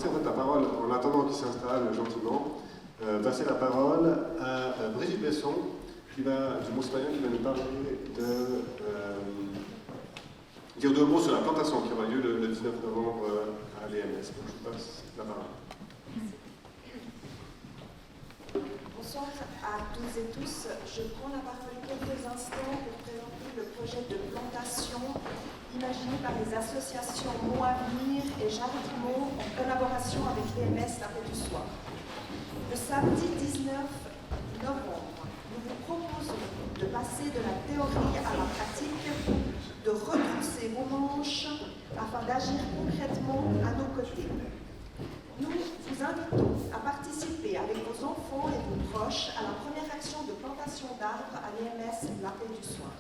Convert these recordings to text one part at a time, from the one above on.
passer en fait la parole, en attendant qu'il s'installe gentiment, passer la parole à Brigitte Besson, du Mont Citoyen, qui va nous parler dire deux mots sur la plantation qui aura lieu le 19 novembre à l'EMS. Donc je vous passe la parole. Bonsoir à toutes et tous. Je prends la parole quelques instants pour présenter le projet de plantation imaginé par les associations Mont Avenir et Jardimont en collaboration avec l'EMS La Paix du Soir. Le samedi 19 novembre, nous vous proposons de passer de la théorie à la pratique, de retrousser vos manches afin d'agir concrètement à nos côtés. Nous vous invitons à participer avec vos enfants et vos proches à la première action de plantation d'arbres à l'EMS La Paix du Soir.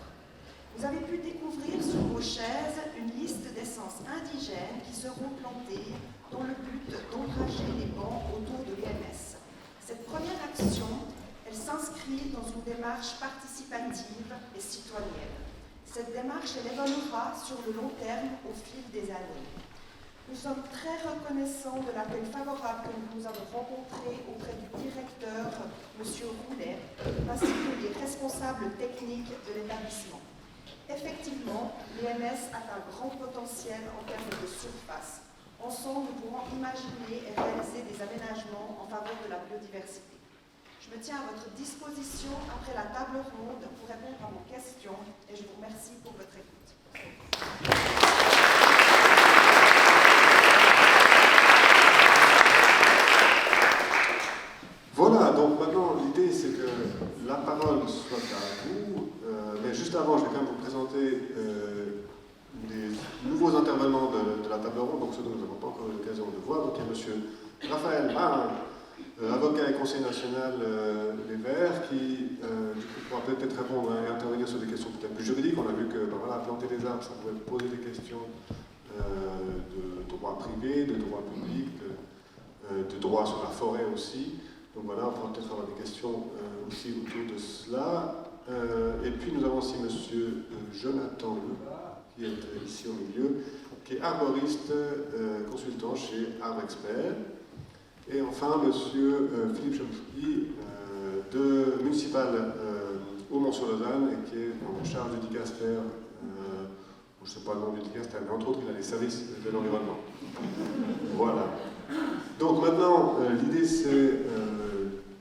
Vous avez pu découvrir sur vos chaises une liste d'essences indigènes qui seront plantées dans le but d'ombrager les bancs autour de l'EMS. Cette première action, elle s'inscrit dans une démarche participative et citoyenne. Cette démarche, elle évoluera sur le long terme au fil des années. Nous sommes très reconnaissants de l'accueil favorable que nous avons rencontré auprès du directeur, M. Roulet, ainsi que des responsables techniques de l'établissement. Effectivement, l'EMS a un grand potentiel en termes de surface. Ensemble, nous pourrons imaginer et réaliser des aménagements en faveur de la biodiversité. Je me tiens à votre disposition après la table ronde pour répondre à vos questions et je vous remercie pour votre écoute. Voilà, donc maintenant l'idée c'est que la parole soit à vous, mais juste avant je vais quand même vous présenter les nouveaux intervenants de la table ronde, donc ceux dont nous n'avons pas encore eu l'occasion de voir. Donc il y a M. Raphaël Marin, avocat et conseiller national Les Verts, qui du coup, pourra peut-être répondre et intervenir sur des questions peut-être plus juridiques. On a vu que voilà, planter des arbres, ça pouvait poser des questions de droit privé, de droit public, de droit sur la forêt aussi. Donc voilà, on pourra peut-être avoir des questions aussi autour de cela. Et puis nous avons aussi M. Jonathan Lebas, qui est ici au milieu, qui est arboriste, consultant chez Arbre Expert. Et enfin, M. Philippe Chomsky, de municipal Aumont-sur-Lausanne, et qui est en charge du dicaster, je ne sais pas le nom du dicaster, mais entre autres, il a les services de l'environnement. Voilà. Donc maintenant, l'idée c'est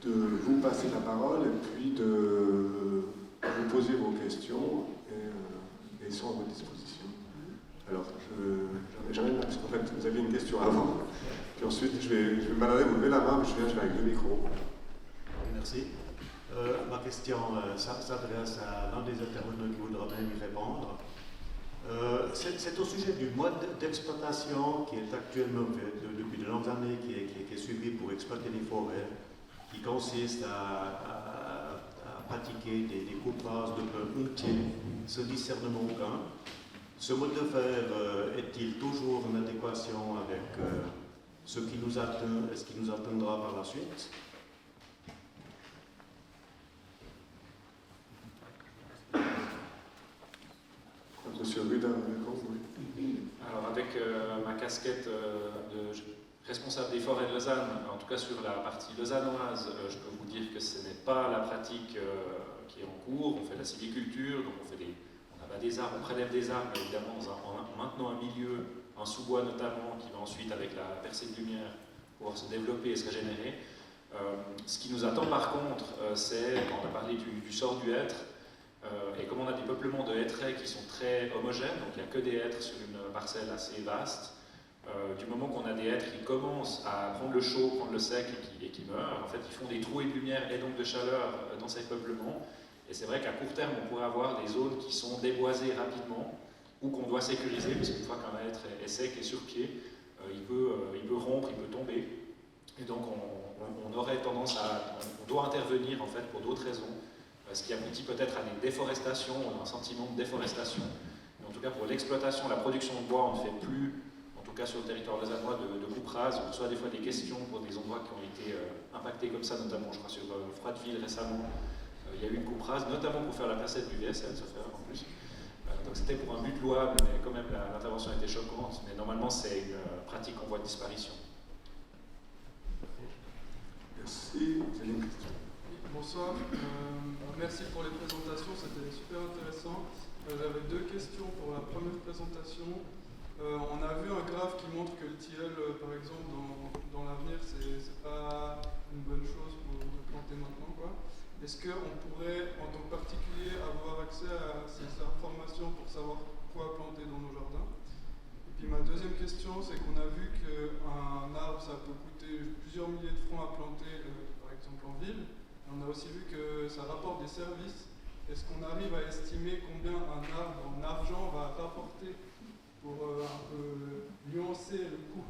de vous passer la parole et puis de vous poser vos questions et ils sont à votre disposition. Alors, j'arrive là, parce qu'en fait, vous aviez une question avant. Puis ensuite, je vais me balader, vous levez la main, puis je vais avec le micro. Merci. Ma question s'adresse à l'un des intervenants qui voudra bien y répondre. C'est au sujet du mode d'exploitation qui est actuellement fait depuis de longues années, qui est suivi pour exploiter les forêts, qui consiste à pratiquer des coupages de pins entiers, sans discernement aucun. Ce mode de faire est-il toujours en adéquation avec ce qui nous attend et ce qui nous attendra par la suite? Monsieur Ruda, oui. Alors avec ma casquette de responsable des forêts de Lausanne, en tout cas sur la partie lausannoise, je peux vous dire que ce n'est pas la pratique qui est en cours. On fait de la sylviculture, donc on abat des arbres, on prélève des arbres, mais évidemment en maintenant un milieu, un sous-bois notamment, qui va ensuite avec la percée de lumière pouvoir se développer et se régénérer. Ce qui nous attend par contre, c'est, quand on a parlé du sort du hêtre, et comme on a des peuplements de hêtraies qui sont très homogènes, donc il n'y a que des hêtres sur une parcelle assez vaste, du moment qu'on a des hêtres qui commencent à prendre le chaud, prendre le sec et qui meurent, en fait ils font des trouées de lumière et donc de chaleur dans ces peuplements. Et c'est vrai qu'à court terme on pourrait avoir des zones qui sont déboisées rapidement ou qu'on doit sécuriser, parce qu'une fois qu'un hêtre est sec et sur pied, il peut rompre, il peut tomber. Et donc on aurait tendance on doit intervenir en fait pour d'autres raisons. Ce qui aboutit peut-être à des déforestations, un sentiment de déforestation. Mais en tout cas, pour l'exploitation, la production de bois, on ne fait plus, en tout cas sur le territoire lausannois, de coupe rase. On reçoit des fois des questions pour des endroits qui ont été impactés comme ça, notamment, je crois, sur Froideville récemment. Il y a eu une coupe rase, notamment pour faire la placette du VSL, ça fait en plus. Donc c'était pour un but louable, mais quand même l'intervention était choquante. Mais normalement, c'est une pratique en voie de disparition. vous avez une question. Bonsoir, merci pour les présentations, c'était super intéressant. J'avais deux questions pour la première présentation. On a vu un graphe qui montre que le tilleul, par exemple, dans l'avenir, c'est pas une bonne chose pour planter maintenant, quoi. Est-ce qu'on pourrait, en tant que particulier, avoir accès à ces informations pour savoir quoi planter dans nos jardins? Et puis ma deuxième question, c'est qu'on a vu qu'un arbre, ça peut coûter plusieurs milliers de francs à planter, par exemple en ville. On a aussi vu que ça rapporte des services. Est-ce qu'on arrive à estimer combien un arbre en argent va rapporter pour un peu nuancer le coût?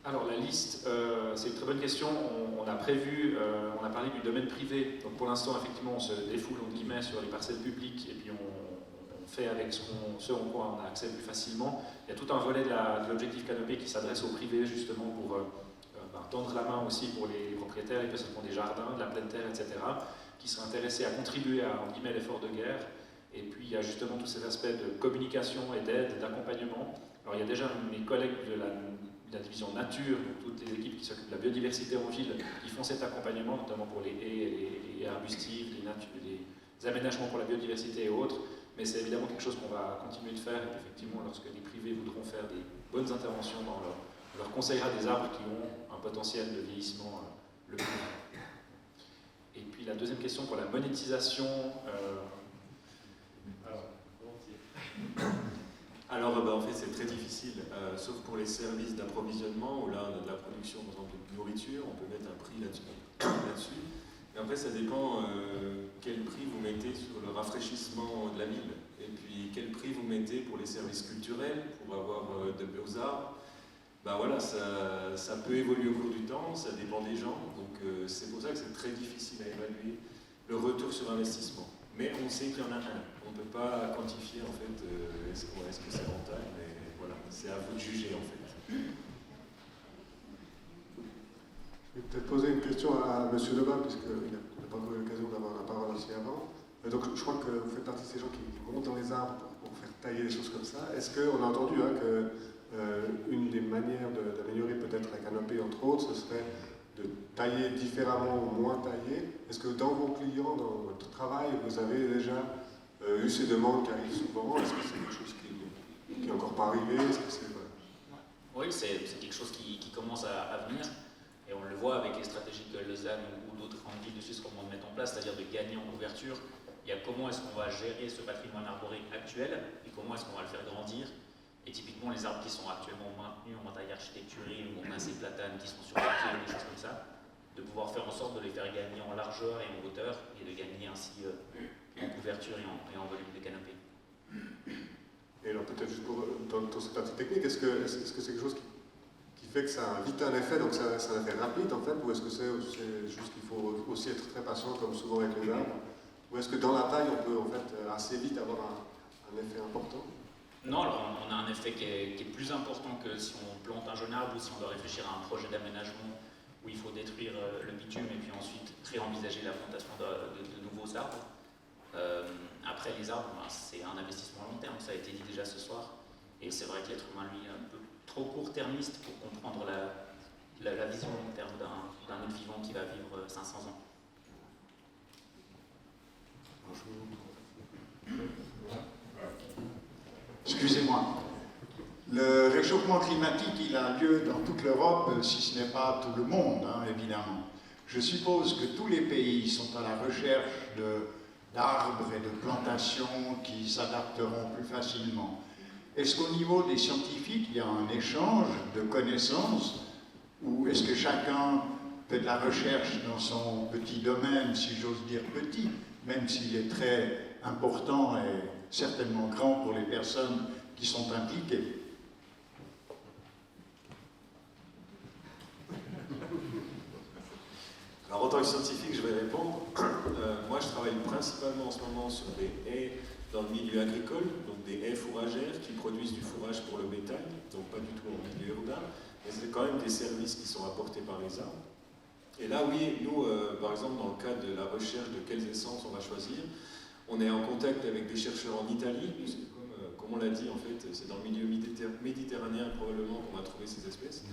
Alors la liste, c'est une très bonne question. On a prévu, on a parlé du domaine privé. Donc pour l'instant, effectivement, on se défoule entre guillemets sur les parcelles publiques et puis on fait avec ce en quoi on a accès plus facilement. Il y a tout un volet de l'objectif canopé qui s'adresse au privé justement pour tendre la main aussi pour les propriétaires, les personnes qui ont des jardins, de la pleine terre, etc., qui seraient intéressés à contribuer à en guillemets l'effort de guerre. Et puis il y a justement tous ces aspects de communication et d'aide, d'accompagnement. Alors il y a déjà mes collègues de la division nature, donc toutes les équipes qui s'occupent de la biodiversité en ville, qui font cet accompagnement, notamment pour les haies, les arbustifs, les aménagements pour la biodiversité et autres. Mais c'est évidemment quelque chose qu'on va continuer de faire. Et effectivement, lorsque les privés voudront faire des bonnes interventions on leur conseillera des arbres qui ont un potentiel de vieillissement le plus grand. Et puis la deuxième question pour la monétisation. Alors, en fait, c'est très difficile, sauf pour les services d'approvisionnement, où là, on a de la production, par exemple, de nourriture, on peut mettre un prix là-dessus. Et après, ça dépend quel prix vous mettez sur le rafraîchissement de la ville, et puis quel prix vous mettez pour les services culturels, pour avoir de beaux arbres. Voilà, ça peut évoluer au cours du temps, ça dépend des gens, donc c'est pour ça que c'est très difficile à évaluer le retour sur investissement. Mais on sait qu'il y en a un. On ne peut pas quantifier en fait est-ce que c'est rentable, mais voilà, c'est à vous de juger en fait. Je vais peut-être poser une question à M. Lebas, puisqu'il n'a pas eu l'occasion d'avoir la parole aussi avant. Donc je crois que vous faites partie de ces gens qui montent dans les arbres pour faire tailler des choses comme ça. Est-ce qu'on a entendu que une des manières d'améliorer peut-être la canopée, entre autres, ce serait de tailler différemment ou moins tailler? Est-ce que dans vos clients, dans votre travail, vous avez déjà eu ces demandes qui arrivent souvent? Est-ce que c'est quelque chose qui n'est encore pas arrivé? Oui, c'est quelque chose qui commence à venir, et on le voit avec les stratégies que Lausanne ou d'autres grandes villes de Suisse commencent à mettre en place, c'est-à-dire de gagner en couverture. Il y a comment est-ce qu'on va gérer ce patrimoine arborique actuel et comment est-ce qu'on va le faire grandir. Et typiquement, les arbres qui sont actuellement maintenus en taille architecturée ou en pincée platane qui sont sur le pied ou des choses comme ça, de pouvoir faire en sorte de les faire gagner en largeur et en hauteur et de gagner ainsi en couverture et en volume de canopée. Et alors peut-être juste dans cette partie technique, est-ce que c'est quelque chose qui fait que ça a vite un effet, donc ça a un effet rapide en fait, ou est-ce que c'est juste qu'il faut aussi être très patient comme souvent avec les arbres, ou est-ce que dans la taille on peut en fait assez vite avoir un effet important? Non, alors on a un effet qui est plus important que si on plante un jeune arbre ou si on doit réfléchir à un projet d'aménagement où il faut détruire le bitume et puis ensuite réenvisager la plantation de nouveaux arbres. Après les arbres, c'est un investissement à long terme, ça a été dit déjà ce soir. Et c'est vrai que l'être humain, lui, est un peu trop court-termiste pour comprendre la vision long terme d'un être vivant qui va vivre 500 ans. Excusez-moi. Le réchauffement climatique, il a lieu dans toute l'Europe, si ce n'est pas tout le monde, évidemment. Je suppose que tous les pays sont à la recherche d'arbres et de plantations qui s'adapteront plus facilement. Est-ce qu'au niveau des scientifiques, il y a un échange de connaissances, ou est-ce que chacun fait de la recherche dans son petit domaine, si j'ose dire petit, même s'il est très important et certainement grand pour les personnes qui sont impliquées? Alors en tant que scientifique, je vais répondre. Moi, je travaille principalement en ce moment sur des haies dans le milieu agricole, donc des haies fourragères qui produisent du fourrage pour le bétail, donc pas du tout en milieu urbain, mais c'est quand même des services qui sont apportés par les arbres. Et là, oui, nous, par exemple, dans le cadre de la recherche de quelles essences on va choisir, on est en contact avec des chercheurs en Italie, puisque comme comme on l'a dit, en fait, c'est dans le milieu méditerranéen probablement qu'on va trouver ces espèces.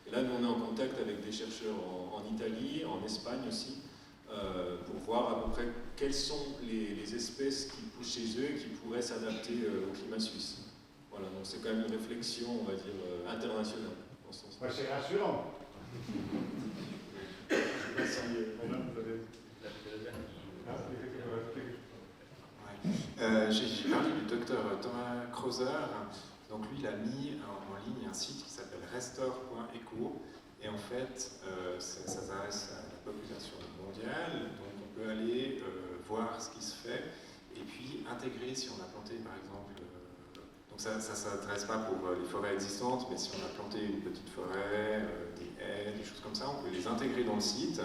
Et là, nous, on est en contact avec des chercheurs en Italie, en Espagne aussi, pour voir à peu près quelles sont les espèces qui poussent chez eux et qui pourraient s'adapter au climat suisse. Voilà, donc c'est quand même une réflexion, on va dire, internationale. Dans ce sens. Ouais, c'est rassurant. Je ne sais pas si vous avez... J'ai parlé du docteur Thomas Krauser. Donc lui, il a mis en ligne un site qui s'appelle restore.eco. Et en fait, ça s'adresse à la population mondiale. Donc on peut aller voir ce qui se fait et puis intégrer, si on a planté par exemple, donc ça ne s'adresse pas pour les forêts existantes, mais si on a planté une petite forêt, des haies, des choses comme ça, on peut les intégrer dans le site.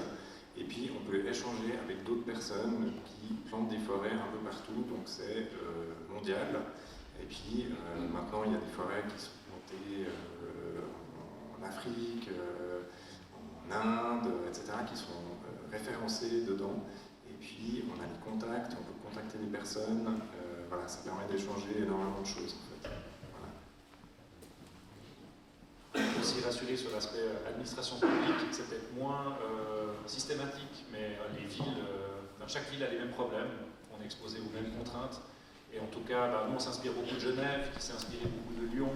Et puis on peut échanger avec d'autres personnes qui plantent des forêts un peu partout, donc c'est mondial. Et puis maintenant il y a des forêts qui sont plantées en Afrique, en Inde, etc., qui sont référencées dedans. Et puis on a les contacts, on peut contacter des personnes, voilà, ça permet d'échanger énormément de choses en fait. Aussi rassurer sur l'aspect administration publique, c'est peut-être moins systématique, mais les villes, chaque ville a les mêmes problèmes, on est exposé aux mêmes contraintes, et en tout cas, nous on s'inspire beaucoup de Genève, qui s'est inspiré beaucoup de Lyon,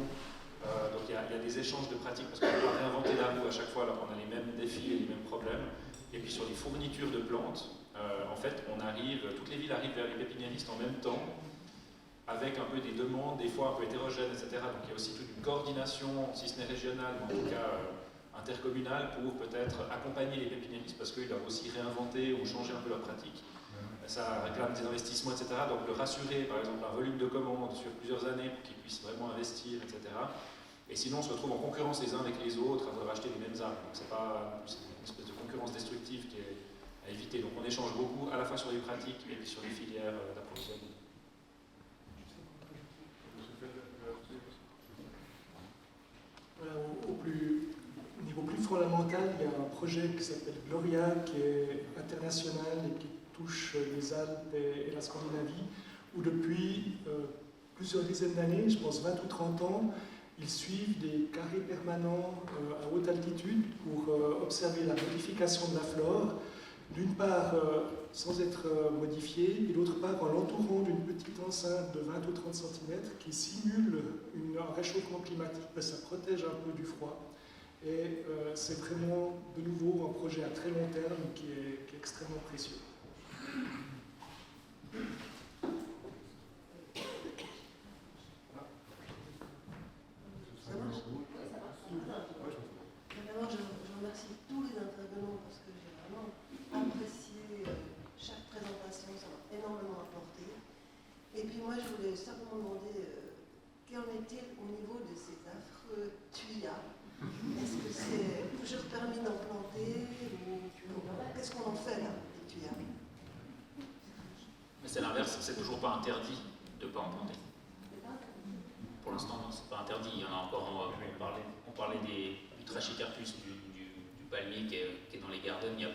donc il y a des échanges de pratiques, parce qu'on ne peut pas réinventer la roue à chaque fois, alors qu'on a les mêmes défis et les mêmes problèmes, et puis sur les fournitures de plantes, en fait, toutes les villes arrivent vers les pépiniéristes en même temps, avec un peu des demandes, des fois un peu hétérogènes, etc. Donc il y a aussi toute une coordination, si ce n'est régionale, mais en tout cas intercommunale, pour peut-être accompagner les pépiniéristes, parce qu'ils doivent aussi réinventer ou changer un peu leurs pratiques. Ça réclame des investissements, etc. Donc le rassurer, par exemple, un volume de commandes sur plusieurs années pour qu'ils puissent vraiment investir, etc. Et sinon, on se retrouve en concurrence les uns avec les autres à vouloir acheter les mêmes armes. Donc c'est une espèce de concurrence destructive qui est à éviter. Donc on échange beaucoup, à la fois sur les pratiques et puis sur les filières d'approvisionnement. Voilà, au niveau plus fondamental, il y a un projet qui s'appelle Gloria, qui est international et qui touche les Alpes et la Scandinavie, où depuis plusieurs dizaines d'années, je pense 20 ou 30 ans, ils suivent des carrés permanents à haute altitude pour observer la modification de la flore, d'une part sans être modifiée, et d'autre part en l'entourant d'une petite enceinte de 20 ou 30 cm qui simule un réchauffement climatique, mais ça protège un peu du froid. Et c'est vraiment de nouveau un projet à très long terme qui est extrêmement précieux. D'abord, je remercie tous les intervenants parce que j'ai vraiment apprécié chaque présentation, ça m'a énormément apporté. Et puis moi, je voulais simplement demander qu'en est-il au niveau de ces affreux tuyas? Est-ce que c'est toujours permis d'en planter ou qu'est-ce qu'on en fait là, des tuyas? Mais c'est l'inverse, c'est toujours pas interdit de ne pas en planter. Pour l'instant, non, c'est pas interdit. Il y en a encore, on parlait du Trachycarpus, du palmier qui est dans les gardens. Il y a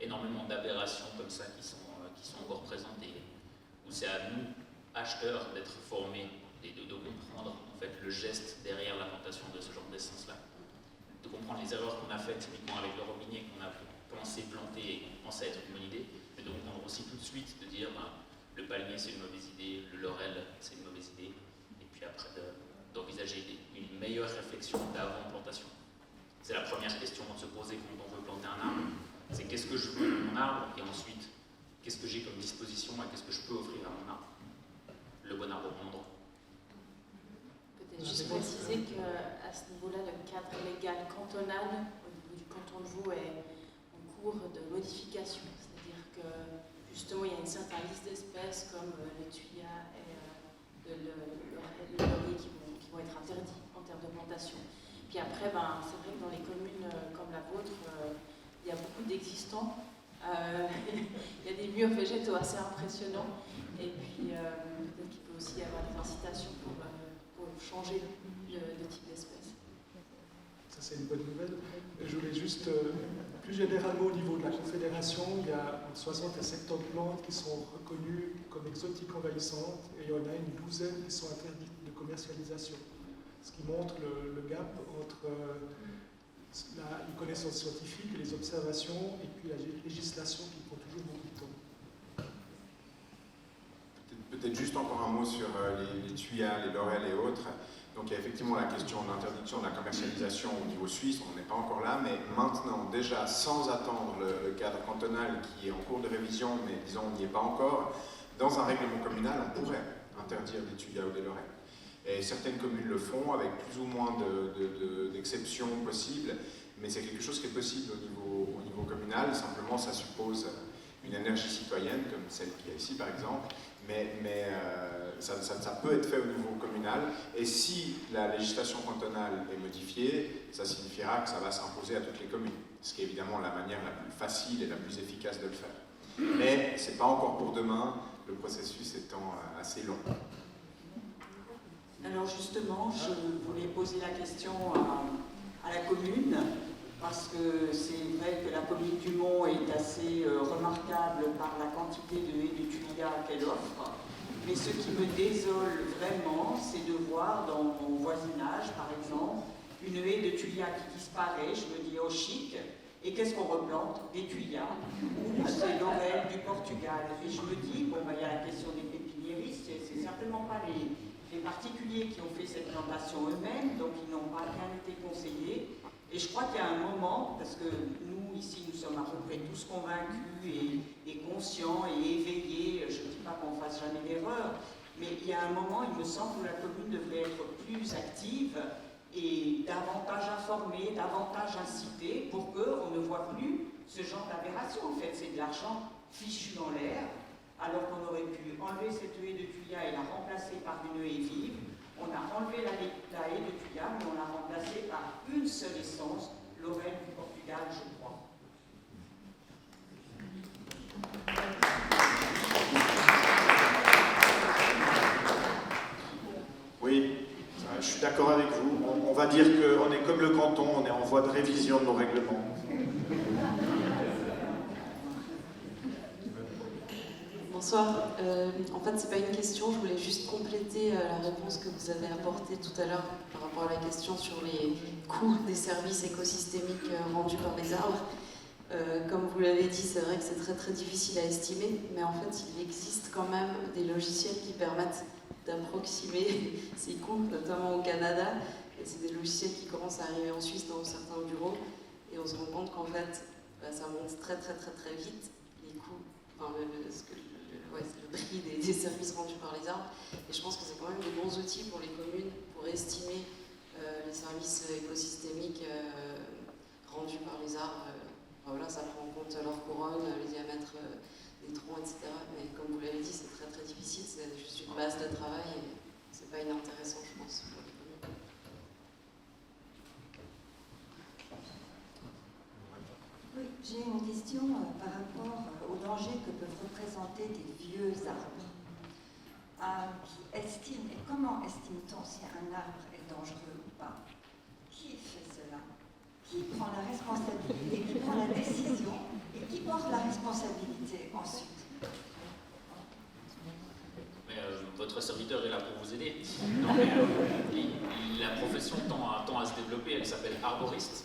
énormément d'aberrations comme ça qui sont encore présentes et où c'est à nous, acheteurs, d'être formés et de comprendre en fait le geste derrière la plantation de ce genre d'essence-là. De comprendre les erreurs qu'on a faites typiquement avec le robinier qu'on a pensé planter et qu'on pensait être une bonne idée, mais de comprendre aussi tout de suite de dire le palmier c'est une mauvaise idée, le laurel c'est une mauvaise idée, et puis après d'envisager une meilleure réflexion d'avant plantation. C'est la première question à se poser quand on veut planter un arbre, c'est qu'est-ce que je veux de mon arbre, et ensuite qu'est-ce que j'ai comme disposition et qu'est-ce que je peux offrir à mon arbre. Le bon arbre au bon endroit. Peut-être juste préciser qu'à ce niveau-là, le cadre légal cantonal au niveau du canton de Vaud est en cours de modification. C'est-à-dire que justement, il y a une certaine liste d'espèces comme les tuyas et le laurier qui vont être interdits en termes de plantation. Puis après, c'est vrai que dans les communes comme la vôtre, il y a beaucoup d'existants. Il y a des murs végétaux assez impressionnants. Et puis, peut-être qu'il peut aussi y avoir des incitations pour changer de type d'espèce. Ça, c'est une bonne nouvelle. Je voulais juste plus généralement, au niveau de la Confédération, il y a entre 60 et 70 plantes qui sont reconnues comme exotiques envahissantes et il y en a une douzaine qui sont interdites de commercialisation. Ce qui montre le gap entre les connaissances scientifiques et les observations et puis la législation qui prend toujours beaucoup de temps. Peut-être juste encore un mot sur les tuyas, les laurels et autres. Donc il y a effectivement la question d'interdiction de la commercialisation au niveau suisse, on n'est pas encore là, mais maintenant, déjà, sans attendre le cadre cantonal qui est en cours de révision, mais disons on n'y est pas encore, dans un règlement communal, on pourrait interdire des tuyas ou des laurels. Et certaines communes le font avec plus ou moins d'exceptions possibles, mais c'est quelque chose qui est possible au niveau communal, simplement ça suppose une énergie citoyenne, comme celle qu'il y a ici par exemple, mais ça peut être fait au niveau communal, et si la législation cantonale est modifiée, ça signifiera que ça va s'imposer à toutes les communes, ce qui est évidemment la manière la plus facile et la plus efficace de le faire. Mais ce n'est pas encore pour demain, le processus étant assez long. Alors justement, je voulais poser la question à la commune, parce que c'est vrai que la commune du Mont est assez remarquable par la quantité de haies de tuya qu'elle offre. Mais ce qui me désole vraiment, c'est de voir dans mon voisinage, par exemple, une haie de tuya qui disparaît. Je me dis, oh chic, et qu'est-ce qu'on replante? Des tuyas, ou c'est l'oreille du Portugal. Et je me dis, bon, il y a la question des pépiniéristes, c'est certainement pas les particuliers qui ont fait cette plantation eux-mêmes, donc ils n'ont pas bien été conseillés. Et je crois qu'il y a un moment, parce que nous, ici, nous sommes à peu près tous convaincus et conscients et éveillés, je ne dis pas qu'on ne fasse jamais d'erreur, mais il y a un moment, il me semble, que la commune devrait être plus active et davantage informée, davantage incitée, pour qu'on ne voit plus ce genre d'aberration. En fait, c'est de l'argent fichu en l'air, alors qu'on aurait pu enlever cette haie de tuya et la remplacer par une haie vive. On a enlevé la haie de tuya, mais on l'a remplacée par une seule essence, l'oreille du Portugal, je crois. Oui, je suis d'accord avec vous. On va dire qu'on est comme le canton, on est en voie de révision de nos règlements. Bonsoir. En fait, c'est pas une question, je voulais juste compléter la réponse que vous avez apportée tout à l'heure par rapport à la question sur les coûts des services écosystémiques rendus par les arbres. Comme vous l'avez dit, c'est vrai que c'est très très difficile à estimer, mais en fait, il existe quand même des logiciels qui permettent d'approximer ces coûts, notamment au Canada. Et c'est des logiciels qui commencent à arriver en Suisse dans certains bureaux, et on se rend compte qu'en fait, ça monte très très très très vite, les coûts, enfin, le prix des services rendus par les arbres. Et je pense que c'est quand même des bons outils pour les communes pour estimer les services écosystémiques rendus par les arbres. Voilà, ça prend en compte leur couronne, les diamètres des troncs, etc. Mais comme vous l'avez dit, c'est très très difficile, c'est juste une base de travail et c'est pas inintéressant, je pense, pour les communes. Oui, j'ai une question par rapport au danger que peuvent représenter des vieux arbres. Comment estime-t-on si un arbre est dangereux ou pas? Qui fait cela? Qui prend la responsabilité, qui prend la décision et qui porte la responsabilité ensuite? Mais votre serviteur est là pour vous aider. Non, mais, la profession tend à se développer, elle s'appelle arboriste.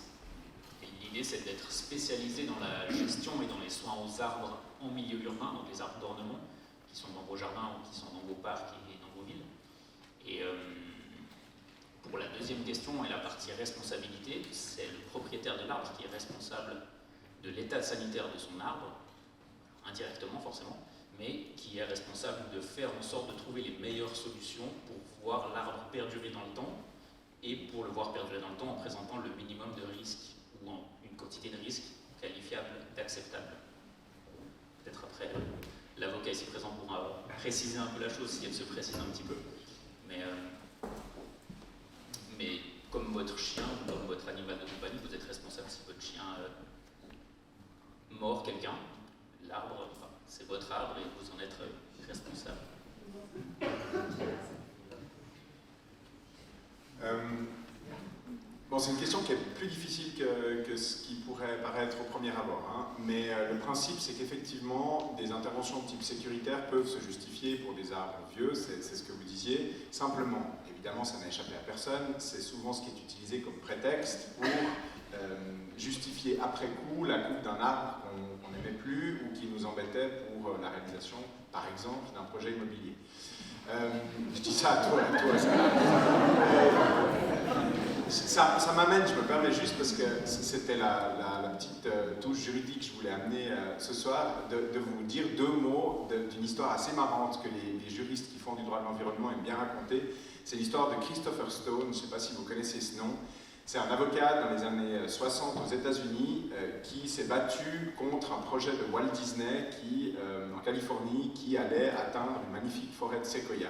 L'idée, c'est d'être spécialisé dans la gestion et dans les soins aux arbres en milieu urbain, donc les arbres d'ornement, qui sont dans vos jardins ou qui sont dans vos parcs et dans vos villes. Et pour la deuxième question et la partie responsabilité, c'est le propriétaire de l'arbre qui est responsable de l'état sanitaire de son arbre, indirectement forcément, mais qui est responsable de faire en sorte de trouver les meilleures solutions pour voir l'arbre perdurer dans le temps, et pour le voir perdurer dans le temps en présentant le minimum de risques ou une quantité de risques qualifiable d'acceptable. Peut-être après, l'avocat ici présent pourra préciser un peu la chose si elle se précise un petit peu. Mais comme votre chien ou comme votre animal de compagnie, vous êtes responsable si votre chien mord quelqu'un. L'arbre, c'est votre arbre et vous en êtes responsable. Bon, c'est une question qui est plus difficile que ce qui pourrait paraître au premier abord, hein. Mais le principe, c'est qu'effectivement, des interventions de type sécuritaire peuvent se justifier pour des arbres vieux, c'est ce que vous disiez. Simplement, évidemment, ça n'a échappé à personne, c'est souvent ce qui est utilisé comme prétexte pour justifier après coup la coupe d'un arbre qu'on n'aimait plus ou qui nous embêtait pour la réalisation, par exemple, d'un projet immobilier. Je dis ça à toi, ça m'amène, je me permets juste parce que c'était la petite touche juridique que je voulais amener ce soir, de vous dire deux mots d'une histoire assez marrante que les juristes qui font du droit de l'environnement aiment bien raconter. C'est l'histoire de Christopher Stone, je ne sais pas si vous connaissez ce nom. C'est un avocat dans les années 60 aux États-Unis qui s'est battu contre un projet de Walt Disney en Californie qui allait atteindre une magnifique forêt de séquoia.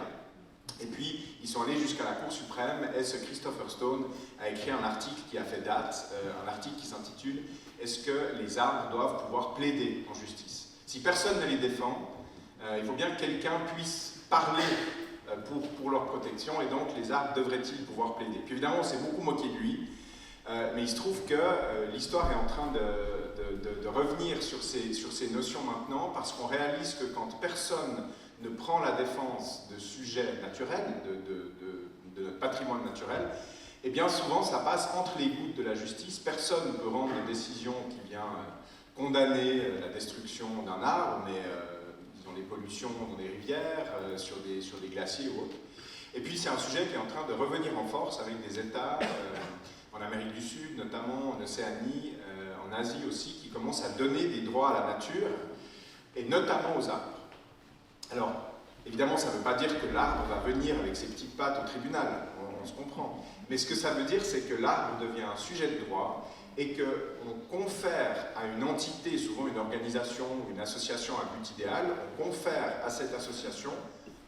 Et puis, ils sont allés jusqu'à la Cour suprême et ce Christopher Stone a écrit un article qui a fait date, un article qui s'intitule « Est-ce que les arbres doivent pouvoir plaider en justice ?» Si personne ne les défend, il faut bien que quelqu'un puisse parler pour leur protection et donc les arbres devraient-ils pouvoir plaider. Puis évidemment, on s'est beaucoup moqué de lui, mais il se trouve que l'histoire est en train de revenir sur ces notions maintenant parce qu'on réalise que quand personne ne prend la défense de sujets naturels, de notre patrimoine naturel, et bien souvent ça passe entre les gouttes de la justice. Personne ne peut rendre une décision qui vient condamner la destruction d'un arbre, mais disons les pollutions dans des rivières, sur des glaciers ou autres. Et puis c'est un sujet qui est en train de revenir en force avec des États en Amérique du Sud, notamment en Océanie, en Asie aussi, qui commencent à donner des droits à la nature, et notamment aux arbres. Alors, évidemment, ça ne veut pas dire que l'arbre va venir avec ses petites pattes au tribunal, on se comprend. Mais ce que ça veut dire, c'est que l'arbre devient un sujet de droit et qu'on confère à une entité, souvent une organisation ou une association à but idéal, on confère à cette association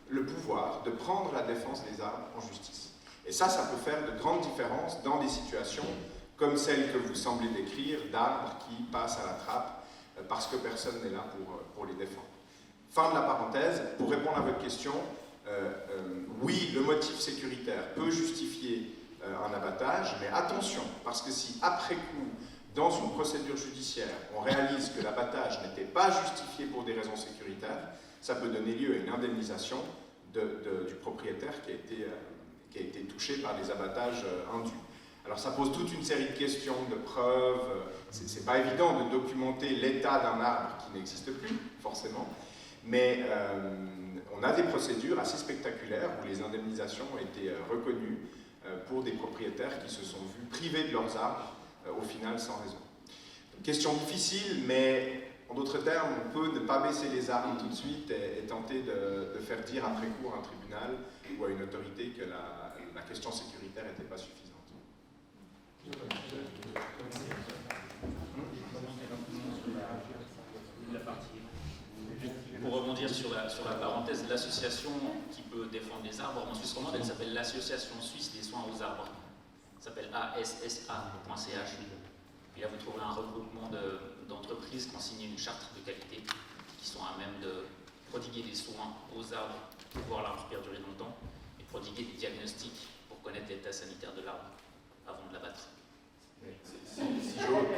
le pouvoir de prendre la défense des arbres en justice. Et ça peut faire de grandes différences dans des situations comme celle que vous semblez décrire, d'arbres qui passent à la trappe parce que personne n'est là pour les défendre. Fin de la parenthèse, pour répondre à votre question, oui, le motif sécuritaire peut justifier un abattage, mais attention, parce que si après coup, dans une procédure judiciaire, on réalise que l'abattage n'était pas justifié pour des raisons sécuritaires, ça peut donner lieu à une indemnisation du propriétaire qui a été touché par des abattages indus. Alors ça pose toute une série de questions, de preuves, c'est pas évident de documenter l'état d'un arbre qui n'existe plus, forcément, mais on a des procédures assez spectaculaires où les indemnisations ont été reconnues pour des propriétaires qui se sont vus privés de leurs arbres, au final sans raison. Question difficile, mais en d'autres termes, on peut ne pas baisser les armes tout de suite et tenter de faire dire après coup à un tribunal ou à une autorité que la question sécuritaire n'était pas suffisante. Pour rebondir sur la parenthèse, l'association qui peut défendre les arbres en Suisse romande, elle s'appelle l'Association suisse des soins aux arbres. Elle s'appelle ASSA.ch. Et là, vous trouverez un regroupement d'entreprises qui ont signé une charte de qualité, qui sont à même de prodiguer des soins aux arbres pour voir l'arbre perdurer dans le temps, et prodiguer des diagnostics pour connaître l'état sanitaire de l'arbre avant de l'abattre.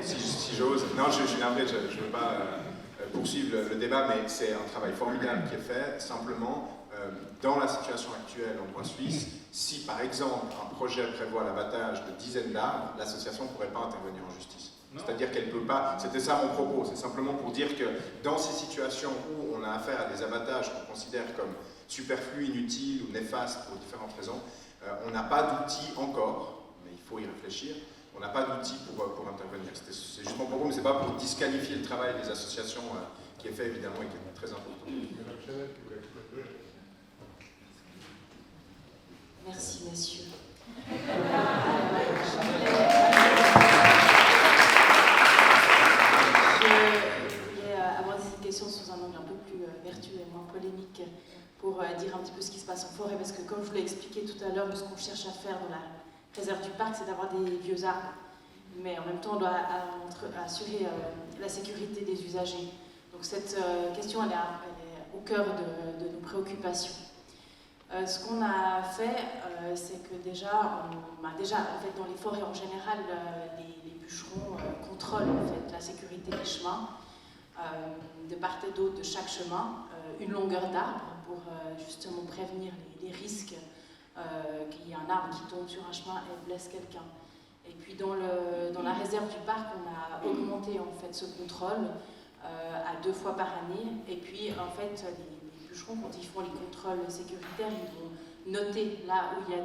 Si j'ose, non, je suis navré, je ne veux pas poursuivre le débat, mais c'est un travail formidable qui est fait. Simplement, dans la situation actuelle en droit suisse, si par exemple un projet prévoit l'abattage de dizaines d'arbres, l'association ne pourrait pas intervenir en justice. C'est-à-dire qu'elle ne peut pas, c'était ça mon propos, c'est simplement pour dire que dans ces situations où on a affaire à des abattages qu'on considère comme superflus, inutiles ou néfastes pour différentes raisons, on n'a pas d'outils encore, mais il faut y réfléchir, on n'a pas d'outils pour intervenir. C'est juste mon propos, mais ce n'est pas pour disqualifier le travail des associations qui est fait évidemment et qui est très important. Merci, messieurs. Je voulais aborder cette question sous un angle un peu plus vertueux et moins polémique pour dire un petit peu ce qui se passe en forêt, parce que comme je vous l'ai expliqué tout à l'heure, ce qu'on cherche à faire dans la réserve du parc, c'est d'avoir des vieux arbres, mais en même temps on doit assurer la sécurité des usagers. Donc cette question elle est au cœur de nos préoccupations. Ce qu'on a fait, c'est que déjà, en fait, dans les forêts en général, les bûcherons contrôlent en fait, la sécurité des chemins, de part et d'autre de chaque chemin, une longueur d'arbre pour justement prévenir les risques qu'il y ait un arbre qui tombe sur un chemin et blesse quelqu'un. Et puis dans la réserve du parc, on a augmenté en fait ce contrôle à 2 fois par année. Et puis en fait, les bûcherons, quand ils font les contrôles sécuritaires, ils vont noter là où il y a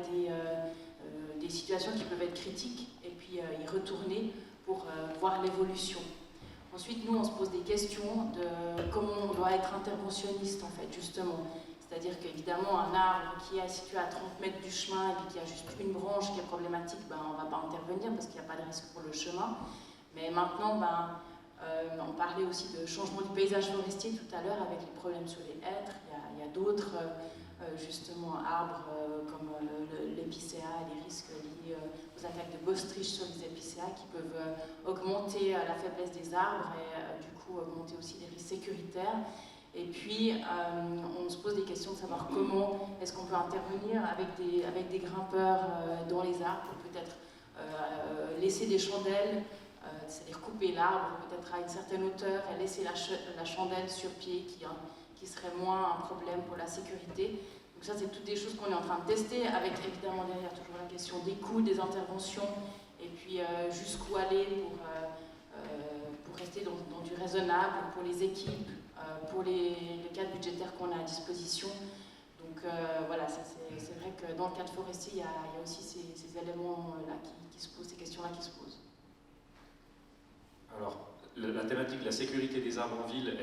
des situations qui peuvent être critiques et puis y retourner pour voir l'évolution. Ensuite, nous, on se pose des questions de comment on doit être interventionniste, en fait, justement. C'est-à-dire qu'évidemment, un arbre qui est situé à 30 mètres du chemin et puis qui a juste une branche qui est problématique, ben, on ne va pas intervenir parce qu'il n'y a pas de risque pour le chemin. Mais maintenant, on parlait aussi de changement du paysage forestier tout à l'heure avec les problèmes sur les hêtres. Il y a d'autres, justement, arbres comme l'épicéa et les risques liés aux attaques de bostridge sur les épicéas qui peuvent augmenter la faiblesse des arbres et du coup augmenter aussi les risques sécuritaires. Et puis, on se pose des questions de savoir comment est-ce qu'on peut intervenir avec des grimpeurs dans les arbres pour peut-être laisser des chandelles, c'est-à-dire couper l'arbre peut-être à une certaine hauteur et laisser la chandelle sur pied qui serait moins un problème pour la sécurité. Donc ça, c'est toutes des choses qu'on est en train de tester, avec évidemment derrière toujours la question des coûts, des interventions, et puis jusqu'où aller pour rester dans du raisonnable pour les équipes, pour les cadres budgétaires qu'on a à disposition. Donc voilà, c'est vrai que dans le cadre forestier, il y a aussi ces éléments-là qui se posent, ces questions-là qui se posent. Alors, la thématique de la sécurité des arbres en ville,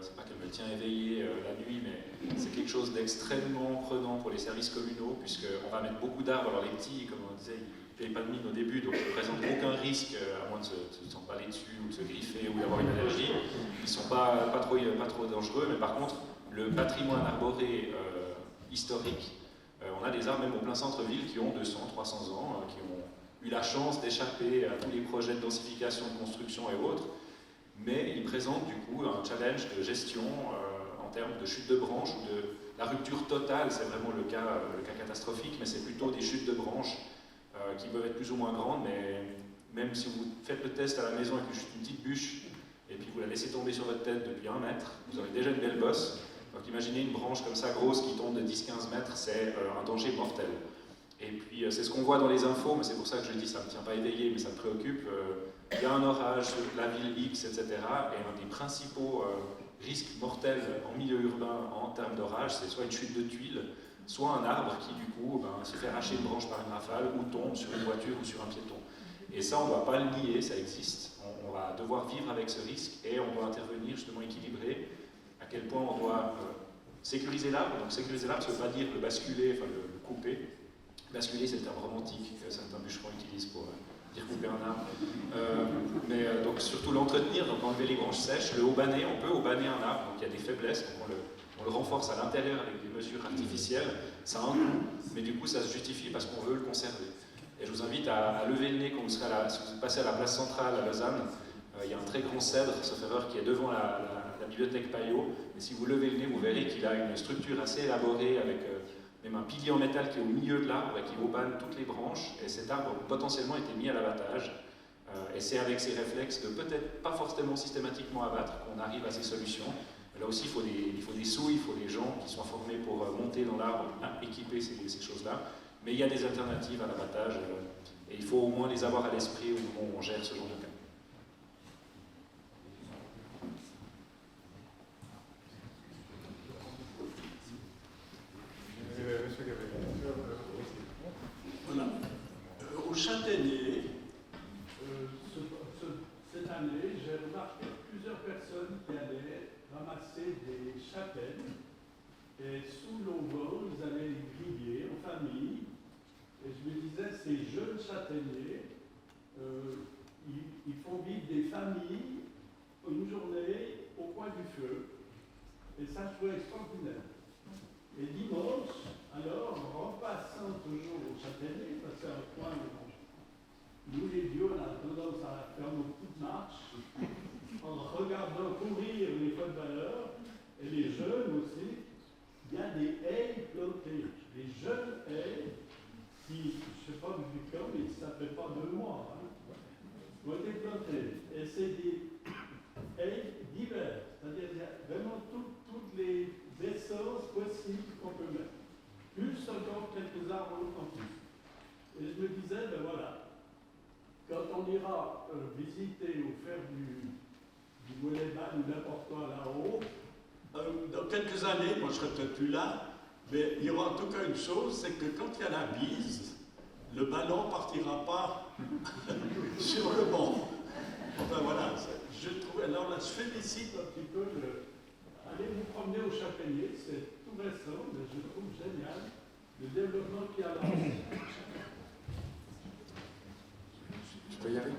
c'est pas qu'elle me tient éveillé la nuit, mais c'est quelque chose d'extrêmement prenant pour les services communaux, puisqu'on va mettre beaucoup d'arbres. Alors les petits, comme on disait, ils ne payent pas de mine au début, donc ils ne présentent aucun risque, à moins de s'empaler dessus, ou de se griffer, ou d'avoir une allergie. Ils ne sont pas trop dangereux, mais par contre, le patrimoine arboré historique, on a des arbres même au plein centre-ville qui ont 200, 300 ans, qui ont eu la chance d'échapper à tous les projets de densification, de construction et autres, mais ils présentent du coup un challenge de gestion en termes de chute de branches ou de la rupture totale. C'est vraiment le cas catastrophique, mais c'est plutôt des chutes de branches qui peuvent être plus ou moins grandes, mais même si vous faites le test à la maison avec une petite bûche et puis vous la laissez tomber sur votre tête depuis 1 mètre, vous aurez déjà une belle bosse. Donc imaginez une branche comme ça grosse qui tombe de 10-15 mètres, c'est un danger mortel. Et puis c'est ce qu'on voit dans les infos, mais c'est pour ça que je dis ça ne me tient pas éveillé, mais ça me préoccupe. Il y a un orage sur la ville X, etc. Et un des principaux risques mortels en milieu urbain en termes d'orage, c'est soit une chute de tuiles, soit un arbre qui du coup se fait arracher une branche par une rafale ou tombe sur une voiture ou sur un piéton. Et ça, on ne doit pas le nier, ça existe. On va devoir vivre avec ce risque et on doit intervenir justement équilibrer à quel point on doit sécuriser l'arbre. Donc sécuriser l'arbre, ça ne veut pas dire le basculer, enfin le couper. Basculer, c'est le terme romantique que certains bûcherons utilisent pour dire couper un arbre. Donc surtout l'entretenir, donc enlever les branches sèches. Le haut-banner, on peut haut-banner un arbre, donc il y a des faiblesses, donc on le renforce à l'intérieur avec des mesures artificielles. Ça a un coût, mais du coup ça se justifie parce qu'on veut le conserver. Et je vous invite à lever le nez quand si vous passez à la place centrale à Lausanne. Il y a un très grand cèdre, sauf erreur, qui est devant la bibliothèque Payot. Et si vous levez le nez, vous verrez qu'il a une structure assez élaborée avec même un pilier en métal qui est au milieu de l'arbre et qui haut-banne toutes les branches. Et cet arbre potentiellement été mis à l'abattage. Et c'est avec ces réflexes de peut-être pas forcément systématiquement abattre qu'on arrive à ces solutions. Là aussi, il faut des sous, il faut des gens qui soient formés pour monter dans l'arbre, équiper ces choses-là. Mais il y a des alternatives à l'abattage et il faut au moins les avoir à l'esprit au moment où on gère ce genre de cas. Voilà. Au Châtaignier, cette année, j'ai remarqué plusieurs personnes qui allaient ramasser des châtaignes et sous l'auvent, ils allaient les griller en famille. Et je me disais, ces jeunes châtaigniers, ils font vivre des familles une journée au coin du feu. Et ça, je trouvais extraordinaire. Et dimanche, alors, en passant toujours au Châtaignier, parce que c'est un coin où nous les vieux, on a tendance à faire nos petites marches, en regardant courir les footballeurs, et les jeunes aussi, il y a des haies plantées. cibles qu'on peut mettre. Plus encore quelques arbres en plus. Et je me disais, ben voilà, quand on ira visiter ou faire du volleyball ou n'importe quoi là-haut, dans quelques années, moi je serai peut-être plus là, mais il y aura en tout cas une chose, c'est que quand il y a la bise, le ballon ne partira pas sur le banc. Enfin voilà, je trouve, alors là je félicite un petit peu allez vous promener au Chapelier, c'est tout récent, mais je trouve génial le développement qu'il y a là. Je peux y aller?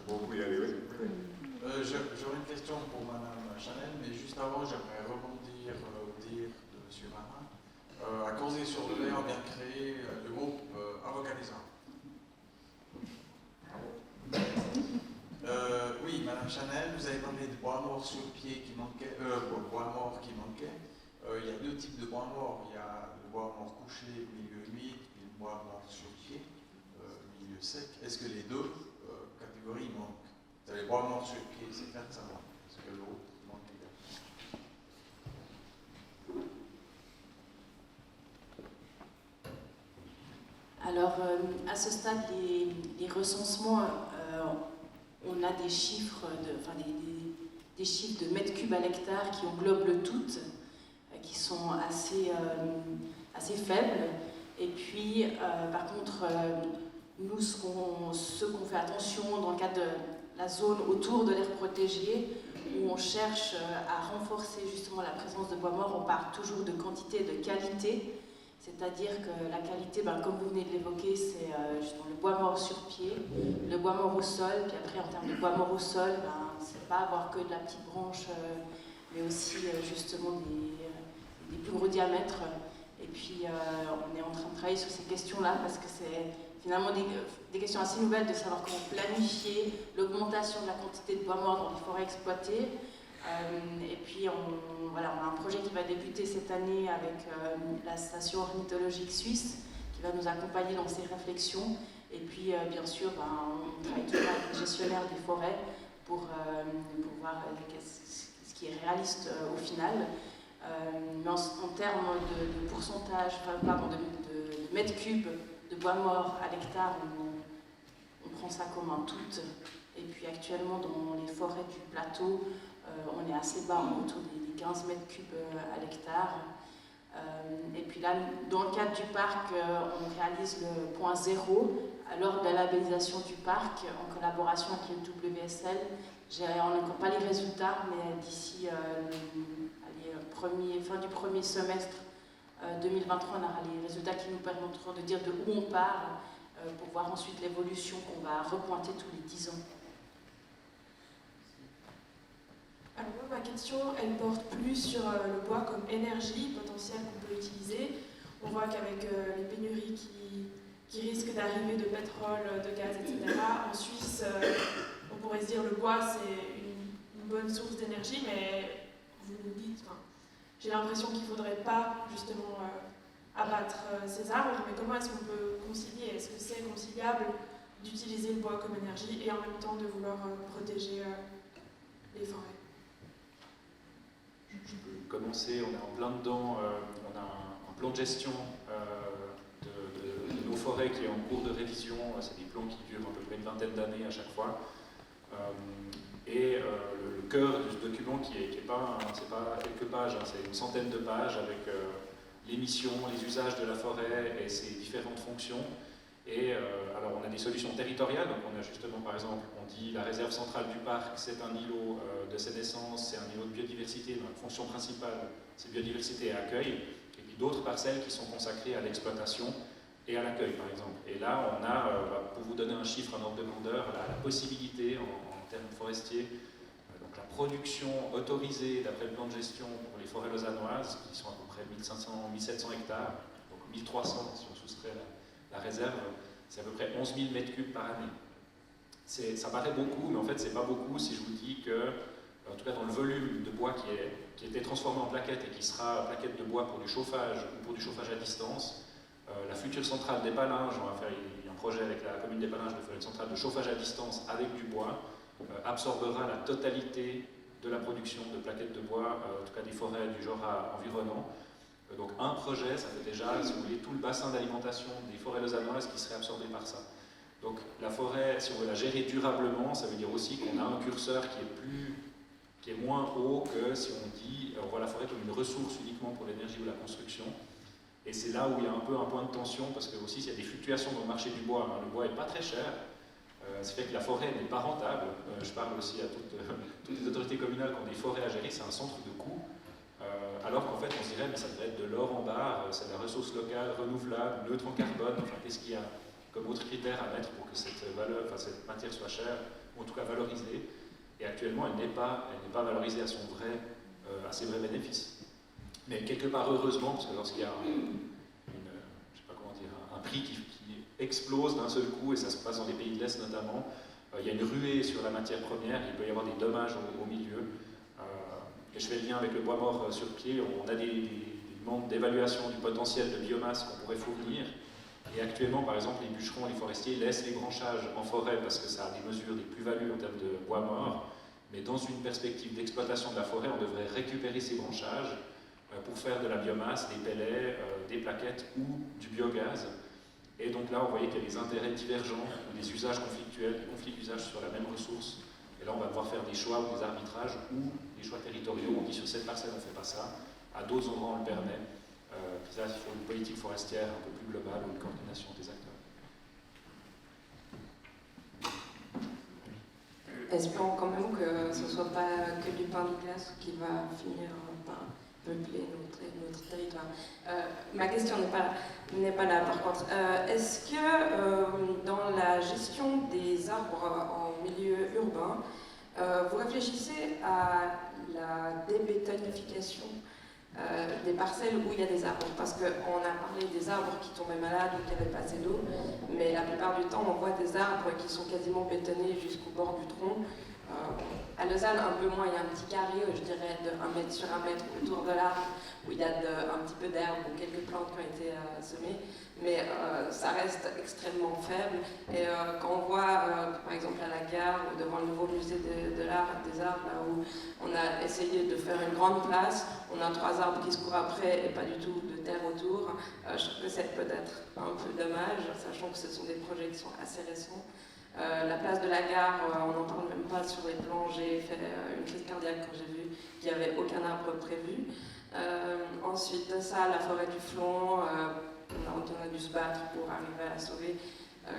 Bon, vous pouvez y aller, oui. J'aurais une question pour Madame Chanel, mais juste avant, j'aimerais rebondir au dire de M. Marin. À Corzé-sur-le-Lay, on vient de créer le groupe Avocalisant. Oui, Madame Chanel, vous avez parlé de bois mort sur pied qui manquait, bois mort qui manquait. Il y a deux types de bois mort. Il y a le bois mort couché, milieu humide, et le bois mort sur pied, milieu sec. Est-ce que les deux catégories manquent? Les bois morts sur pied, c'est clair que ça manque. Est-ce que l'autre manque également? Alors, à ce stade, les recensements, on a des chiffres, des chiffres de mètres cubes à l'hectare qui englobent le tout, qui sont assez faibles. Et puis, par contre, nous, ce qu'on fait attention dans le cadre de la zone autour de l'aire protégée, où on cherche à renforcer justement la présence de bois mort, on part toujours de quantité et de qualité. C'est-à-dire que la qualité, comme vous venez de l'évoquer, c'est justement le bois mort sur pied, le bois mort au sol, puis après en termes de bois mort au sol, c'est pas avoir que de la petite branche, mais aussi justement des plus gros diamètres. Et puis on est en train de travailler sur ces questions-là parce que c'est finalement des questions assez nouvelles de savoir comment planifier l'augmentation de la quantité de bois mort dans les forêts exploitées. Et puis on a un projet qui va débuter cette année avec la station ornithologique suisse qui va nous accompagner dans ces réflexions. Et puis bien sûr, on travaille toujours avec les gestionnaires des forêts pour voir ce qui est réaliste au final. Mais en termes de pourcentage, de mètres cubes de bois mort à l'hectare, on prend ça comme un tout. Et puis actuellement, dans les forêts du plateau, on est assez bas, autour des 15 mètres cubes à l'hectare. Et puis là, dans le cadre du parc, on réalise le point zéro lors de la labellisation du parc en collaboration avec le WSL. On n'a encore pas les résultats, mais d'ici fin du premier semestre 2023, on aura les résultats qui nous permettront de dire de où on part pour voir ensuite l'évolution qu'on va repointer tous les 10 ans. Alors moi, ma question, elle porte plus sur le bois comme énergie potentielle qu'on peut utiliser. On voit qu'avec les pénuries qui risquent d'arriver de pétrole, de gaz, etc., en Suisse, on pourrait se dire le bois, c'est une bonne source d'énergie, mais vous nous dites, j'ai l'impression qu'il ne faudrait pas justement abattre ces arbres, mais comment est-ce qu'on peut concilier? Est-ce que c'est conciliable d'utiliser le bois comme énergie et en même temps de vouloir protéger les forêts? Je peux commencer, on est en plein dedans, on a un plan de gestion de nos forêts qui est en cours de révision, c'est des plans qui durent à peu près une vingtaine d'années à chaque fois. Et le cœur de ce document qui est pas, c'est pas quelques pages, c'est une centaine de pages avec les missions, les usages de la forêt et ses différentes fonctions. Et alors on a des solutions territoriales, donc on a justement par exemple, on dit la réserve centrale du parc, c'est un îlot de sénescence, c'est un îlot de biodiversité, donc la fonction principale c'est biodiversité et accueil, et puis d'autres parcelles qui sont consacrées à l'exploitation et à l'accueil par exemple. Et là on a, pour vous donner un chiffre, un ordre de grandeur, la possibilité en termes forestiers, donc la production autorisée d'après le plan de gestion pour les forêts lausannoises, qui sont à peu près 1700 hectares, donc 1300 si on soustrait la réserve, c'est à peu près 11 000 mètres cubes par année. Ça paraît beaucoup, mais en fait c'est pas beaucoup si je vous dis que, en tout cas dans le volume de bois qui a été transformé en plaquettes et qui sera plaquette de bois pour du chauffage ou pour du chauffage à distance, la future centrale des Palinges, il y a un projet avec la commune des Palinges de faire une centrale de chauffage à distance avec du bois, absorbera la totalité de la production de plaquettes de bois, en tout cas des forêts du Jura environnant. Donc un projet, ça fait déjà, si vous voulez, tout le bassin d'alimentation des forêts lausannoises qui serait absorbé par ça. Donc la forêt, si on veut la gérer durablement, ça veut dire aussi qu'on a un curseur qui est moins haut que si on dit on voit la forêt comme une ressource uniquement pour l'énergie ou la construction. Et c'est là où il y a un peu un point de tension, parce que aussi il y a des fluctuations dans le marché du bois. Le bois n'est pas très cher, ça fait que la forêt n'est pas rentable. Je parle aussi à toutes les autorités communales qui ont des forêts à gérer, c'est un centre de coût. Alors qu'en fait on se dirait mais ça devrait être de l'or en barre, c'est de la ressource locale, renouvelable, neutre en carbone, enfin qu'est-ce qu'il y a comme autre critère à mettre pour que cette matière soit chère, ou en tout cas valorisée. Et actuellement elle n'est pas valorisée à ses vrais bénéfices. Mais quelque part heureusement, parce que lorsqu'il y a un prix qui explose d'un seul coup, et ça se passe dans les pays de l'Est notamment, il y a une ruée sur la matière première, il peut y avoir des dommages au milieu. Et je fais le lien avec le bois mort sur pied, on a des demandes d'évaluation du potentiel de biomasse qu'on pourrait fournir. Et actuellement, par exemple, les bûcherons et les forestiers laissent les branchages en forêt parce que ça a des mesures, des plus-values en termes de bois mort. Mais dans une perspective d'exploitation de la forêt, on devrait récupérer ces branchages pour faire de la biomasse, des pellets, des plaquettes ou du biogaz. Et donc là, on voyait qu'il y a des intérêts divergents ou des usages conflictuels, des conflits d'usage sur la même ressource. Et là, on va devoir faire des choix ou des arbitrages ou des choix territoriaux. On dit sur cette parcelle, on ne fait pas ça. À d'autres endroits, on le permet. Puis là, il faut une politique forestière un peu plus globale ou une coordination des acteurs. Espérons quand même que ce ne soit pas que du pain de glace qui va finir par peupler notre territoire. Ma question n'est pas là par contre. Est-ce que dans la gestion des arbres en milieu urbain, vous réfléchissez à la débétonification des parcelles où il y a des arbres? Parce qu'on a parlé des arbres qui tombaient malades ou qui n'avaient pas assez d'eau, mais la plupart du temps on voit des arbres qui sont quasiment bétonnés jusqu'au bord du tronc. À Lausanne, un peu moins, il y a un petit carré, je dirais, de 1 mètre sur 1 mètre autour de l'arbre, où il y a un petit peu d'herbe ou quelques plantes qui ont été semées, mais ça reste extrêmement faible. Et quand on voit, par exemple, à la gare ou devant le nouveau musée de l'art des arbres, là où on a essayé de faire une grande place, on a 3 arbres qui se courent après et pas du tout de terre autour, je trouve que c'est peut-être un peu dommage, sachant que ce sont des projets qui sont assez récents. La place de la gare, on n'en parle même pas sur les plans. J'ai fait une crise cardiaque quand j'ai vu qu'il n'y avait aucun arbre prévu. Ensuite de ça, la forêt du Flon, on a dû se battre pour arriver à la sauver,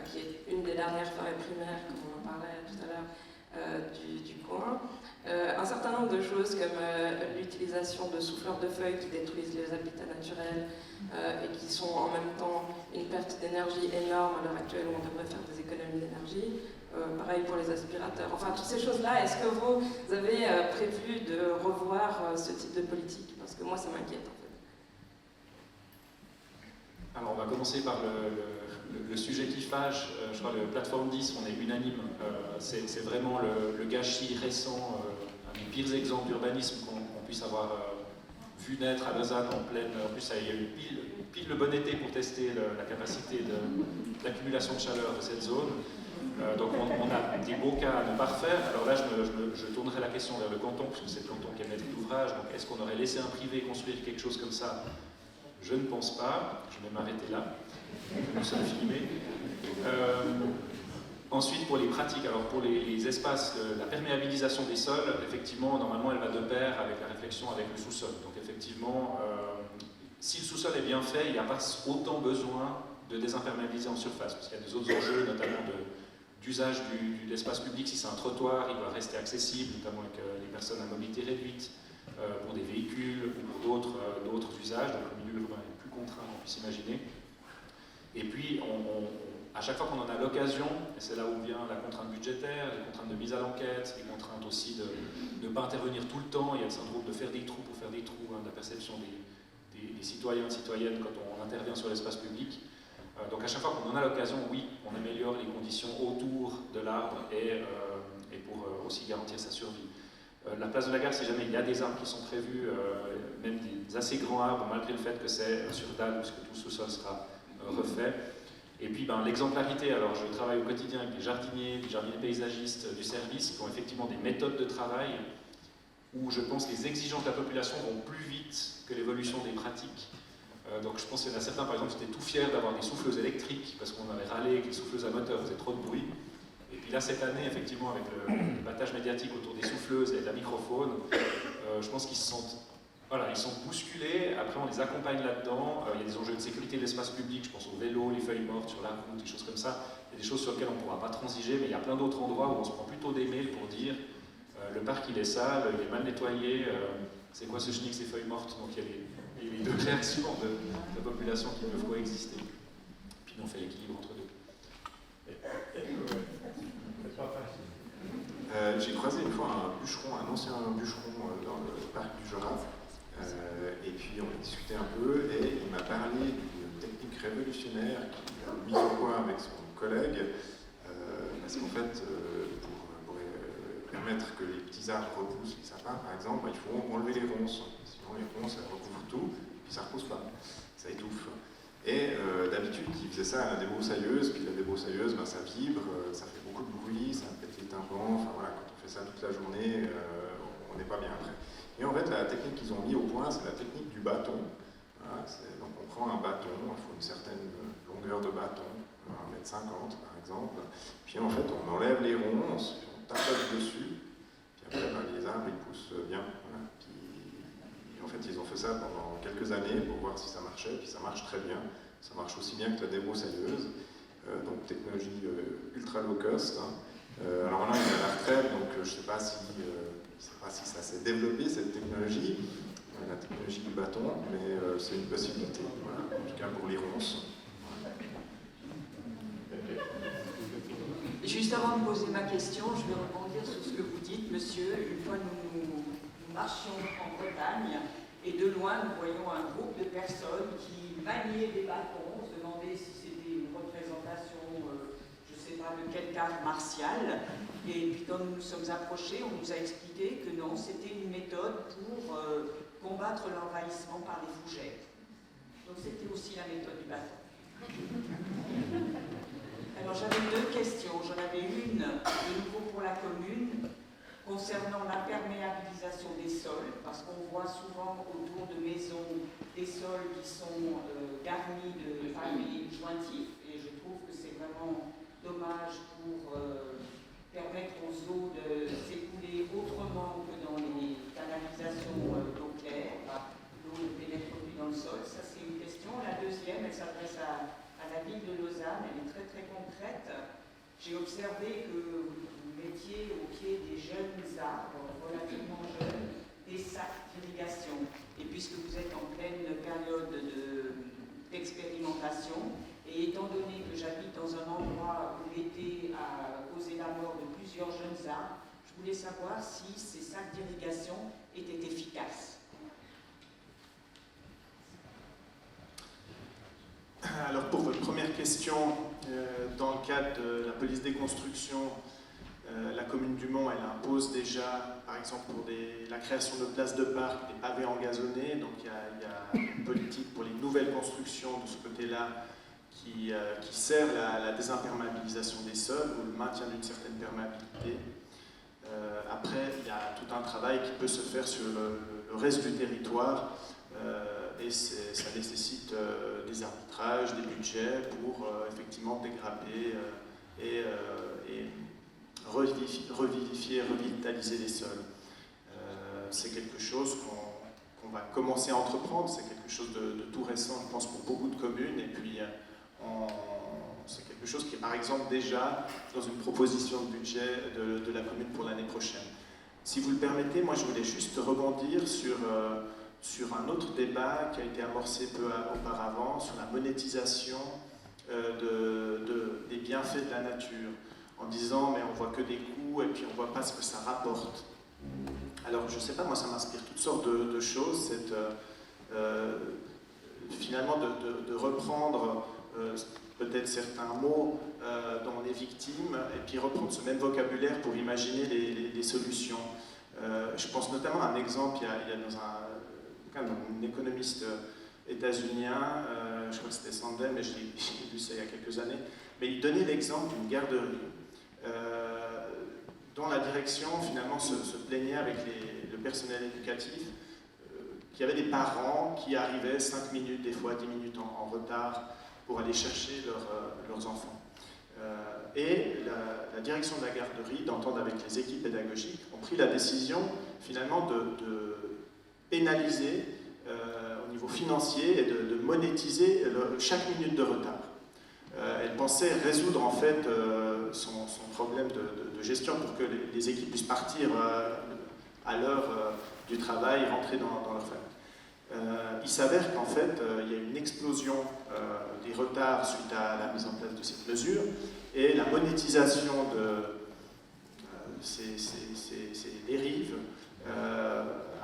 qui est une des dernières forêts primaires, comme on en parlait tout à l'heure, du coin. Un certain nombre de choses comme l'utilisation de souffleurs de feuilles qui détruisent les habitats naturels et qui sont en même temps une perte d'énergie énorme à l'heure actuelle où on devrait faire des économies d'énergie. Pareil pour les aspirateurs. Enfin, toutes ces choses-là, est-ce que vous avez prévu de revoir ce type de politique? Parce que moi, ça m'inquiète en fait. Alors, on va commencer par le sujet qui fâche. Je crois que le plateforme 10, on est unanime. C'est vraiment le gâchis récent, un des pires exemples d'urbanisme qu'on puisse avoir vu naître à Lausanne en pleine. En plus, il y a eu pile le bon été pour tester la capacité d'accumulation de chaleur de cette zone. Donc on a des beaux cas à ne pas refaire. Alors là, je tournerai la question vers le canton, puisque c'est le canton qui est maître d'ouvrage. Donc est-ce qu'on aurait laissé un privé construire quelque chose comme ça? Je ne pense pas. Je vais m'arrêter là. Nous sommes filmés. Ensuite, pour les pratiques, alors pour les espaces, la perméabilisation des sols, effectivement, normalement, elle va de pair avec la réflexion avec le sous-sol. Donc effectivement, si le sous-sol est bien fait, il n'y a pas autant besoin de désimperméabiliser en surface, parce qu'il y a des autres enjeux, notamment d'usage de l'espace public. Si c'est un trottoir, il doit rester accessible, notamment avec les personnes à mobilité réduite, pour des véhicules ou pour d'autres usages. Donc le milieu urbain est plus contraint qu'on puisse imaginer. Et puis, à chaque fois qu'on en a l'occasion, et c'est là où vient la contrainte budgétaire, les contraintes de mise à l'enquête, les contraintes aussi de ne pas intervenir tout le temps, il y a le syndrome de faire des trous pour faire des trous, de la perception des citoyens et citoyennes quand on intervient sur l'espace public. Donc à chaque fois qu'on en a l'occasion, oui, on améliore les conditions autour de l'arbre et pour aussi garantir sa survie. La place de la gare, si jamais il y a des arbres qui sont prévus, même des assez grands arbres, malgré le fait que c'est sur dalle, puisque tout ce sol sera refait. Et puis l'exemplarité, alors je travaille au quotidien avec des jardiniers paysagistes du service qui ont effectivement des méthodes de travail où je pense que les exigences de la population vont plus vite que l'évolution des pratiques. Donc je pense qu'il y en a certains, par exemple, qui étaient tout fiers d'avoir des souffleuses électriques, parce qu'on avait râlé que les souffleuses à moteur faisaient trop de bruit. Et puis là, cette année, effectivement, avec le battage médiatique autour des souffleuses et de la microphone, je pense qu'ils se sentent... Voilà, ils sont bousculés, après on les accompagne là-dedans, il y a des enjeux de sécurité de l'espace public, je pense aux vélos, les feuilles mortes sur la route, des choses comme ça, il y a des choses sur lesquelles on ne pourra pas transiger, mais il y a plein d'autres endroits où on se prend plutôt des mails pour dire le parc il est sale, il est mal nettoyé, c'est quoi ce schnick, ces feuilles mortes, donc il y a les deux réactions de la population qui peuvent coexister. Puis nous on fait l'équilibre entre deux. J'ai croisé une fois un bûcheron, un ancien bûcheron dans le parc du Jura. Et puis on a discuté un peu et il m'a parlé d'une technique révolutionnaire qu'il a mise au point avec son collègue parce qu'en fait pour permettre que les petits arbres repoussent, les sapins par exemple, il faut enlever les ronces, sinon les ronces elles recouvrent tout et puis ça repousse pas, ça étouffe. Et d'habitude il faisait ça à la débroussailleuse, puis la débroussailleuse ça vibre, ça fait beaucoup de bruit, ça pète les tympans, enfin voilà, quand on fait ça toute la journée on n'est pas bien après. Et en fait, la technique qu'ils ont mis au point, c'est la technique du bâton. Voilà, donc on prend un bâton, il faut une certaine longueur de bâton, 1,50 m par exemple, puis en fait on enlève les ronces, puis on tapote dessus, puis après les arbres ils poussent bien. Voilà. Puis, en fait ils ont fait ça pendant quelques années pour voir si ça marchait, puis ça marche très bien, ça marche aussi bien que la débroussailleuse, donc technologie ultra low cost. Hein. Alors là il est à la retraite, donc je ne sais pas si ça s'est développé cette technologie, la technologie du bâton, mais c'est une possibilité, voilà, en tout cas pour les ronces. Juste avant de poser ma question, je vais rebondir sur ce que vous dites, monsieur. Une fois nous marchions en Bretagne et de loin nous voyons un groupe de personnes qui maniaient des bâtons, on se demandait si c'était une représentation, je ne sais pas, de quelque art martial. Et puis quand nous nous sommes approchés, on nous a expliqué que non, c'était une méthode pour combattre l'envahissement par les fougères. Donc c'était aussi la méthode du bâton. Alors j'avais deux questions. J'en avais une de nouveau pour la commune concernant l'imperméabilisation des sols, parce qu'on voit souvent autour de maisons des sols qui sont garnis de papier jointif, et je trouve que c'est vraiment dommage pour permettre aux eaux de s'écouler autrement que dans les canalisations d'eau claire. L'eau ne pénètre plus dans le sol, ça c'est une question. La deuxième, elle s'adresse à la ville de Lausanne, elle est très très concrète. J'ai observé que vous mettiez au pied des jeunes arbres, relativement jeunes, des sacs d'irrigation. Et puisque vous êtes en pleine période d'expérimentation, et étant donné que j'habite dans un endroit où l'été a causé la mort de plusieurs jeunes arbres, je voulais savoir si ces sacs d'irrigation étaient efficaces. Alors pour votre première question, dans le cadre de la police des constructions, la commune du Mont, elle impose déjà, par exemple pour la création de places de parc, des pavés engazonnés, donc il y a une politique pour les nouvelles constructions de ce côté-là qui sert la désimperméabilisation des sols ou le maintien d'une certaine perméabilité. Après, il y a tout un travail qui peut se faire sur le reste du territoire et ça nécessite des arbitrages, des budgets pour effectivement dégrader et revivifier, revitaliser les sols. C'est quelque chose qu'on va commencer à entreprendre, c'est quelque chose de tout récent, je pense, pour beaucoup de communes, et puis c'est quelque chose qui est par exemple déjà dans une proposition de budget de la commune pour l'année prochaine. Si vous le permettez, moi je voulais juste rebondir sur un autre débat qui a été amorcé peu auparavant, sur la monétisation des bienfaits de la nature, en disant mais on voit que des coûts et puis on voit pas ce que ça rapporte. Alors je sais pas, moi ça m'inspire toutes sortes de choses, finalement de reprendre peut-être certains mots dont on est victime, et puis reprendre ce même vocabulaire pour imaginer les solutions. Je pense notamment à un exemple, il y a dans un économiste états-unien, je crois que c'était Sandel, mais j'ai lu ça il y a quelques années, mais il donnait l'exemple d'une garderie dont la direction finalement se plaignait avec le personnel éducatif, qu'il y avait des parents qui arrivaient 5 minutes, des fois 10 minutes en retard pour aller chercher leurs enfants. Et la direction de la garderie, d'entendre avec les équipes pédagogiques, ont pris la décision finalement de pénaliser au niveau financier et de monétiser chaque minute de retard. Elle pensait résoudre en fait son problème de gestion pour que les équipes puissent partir à l'heure du travail, rentrer dans leur famille. Il s'avère qu'en fait, il y a une explosion des retards suite à la mise en place de cette mesure et la monétisation de ces dérives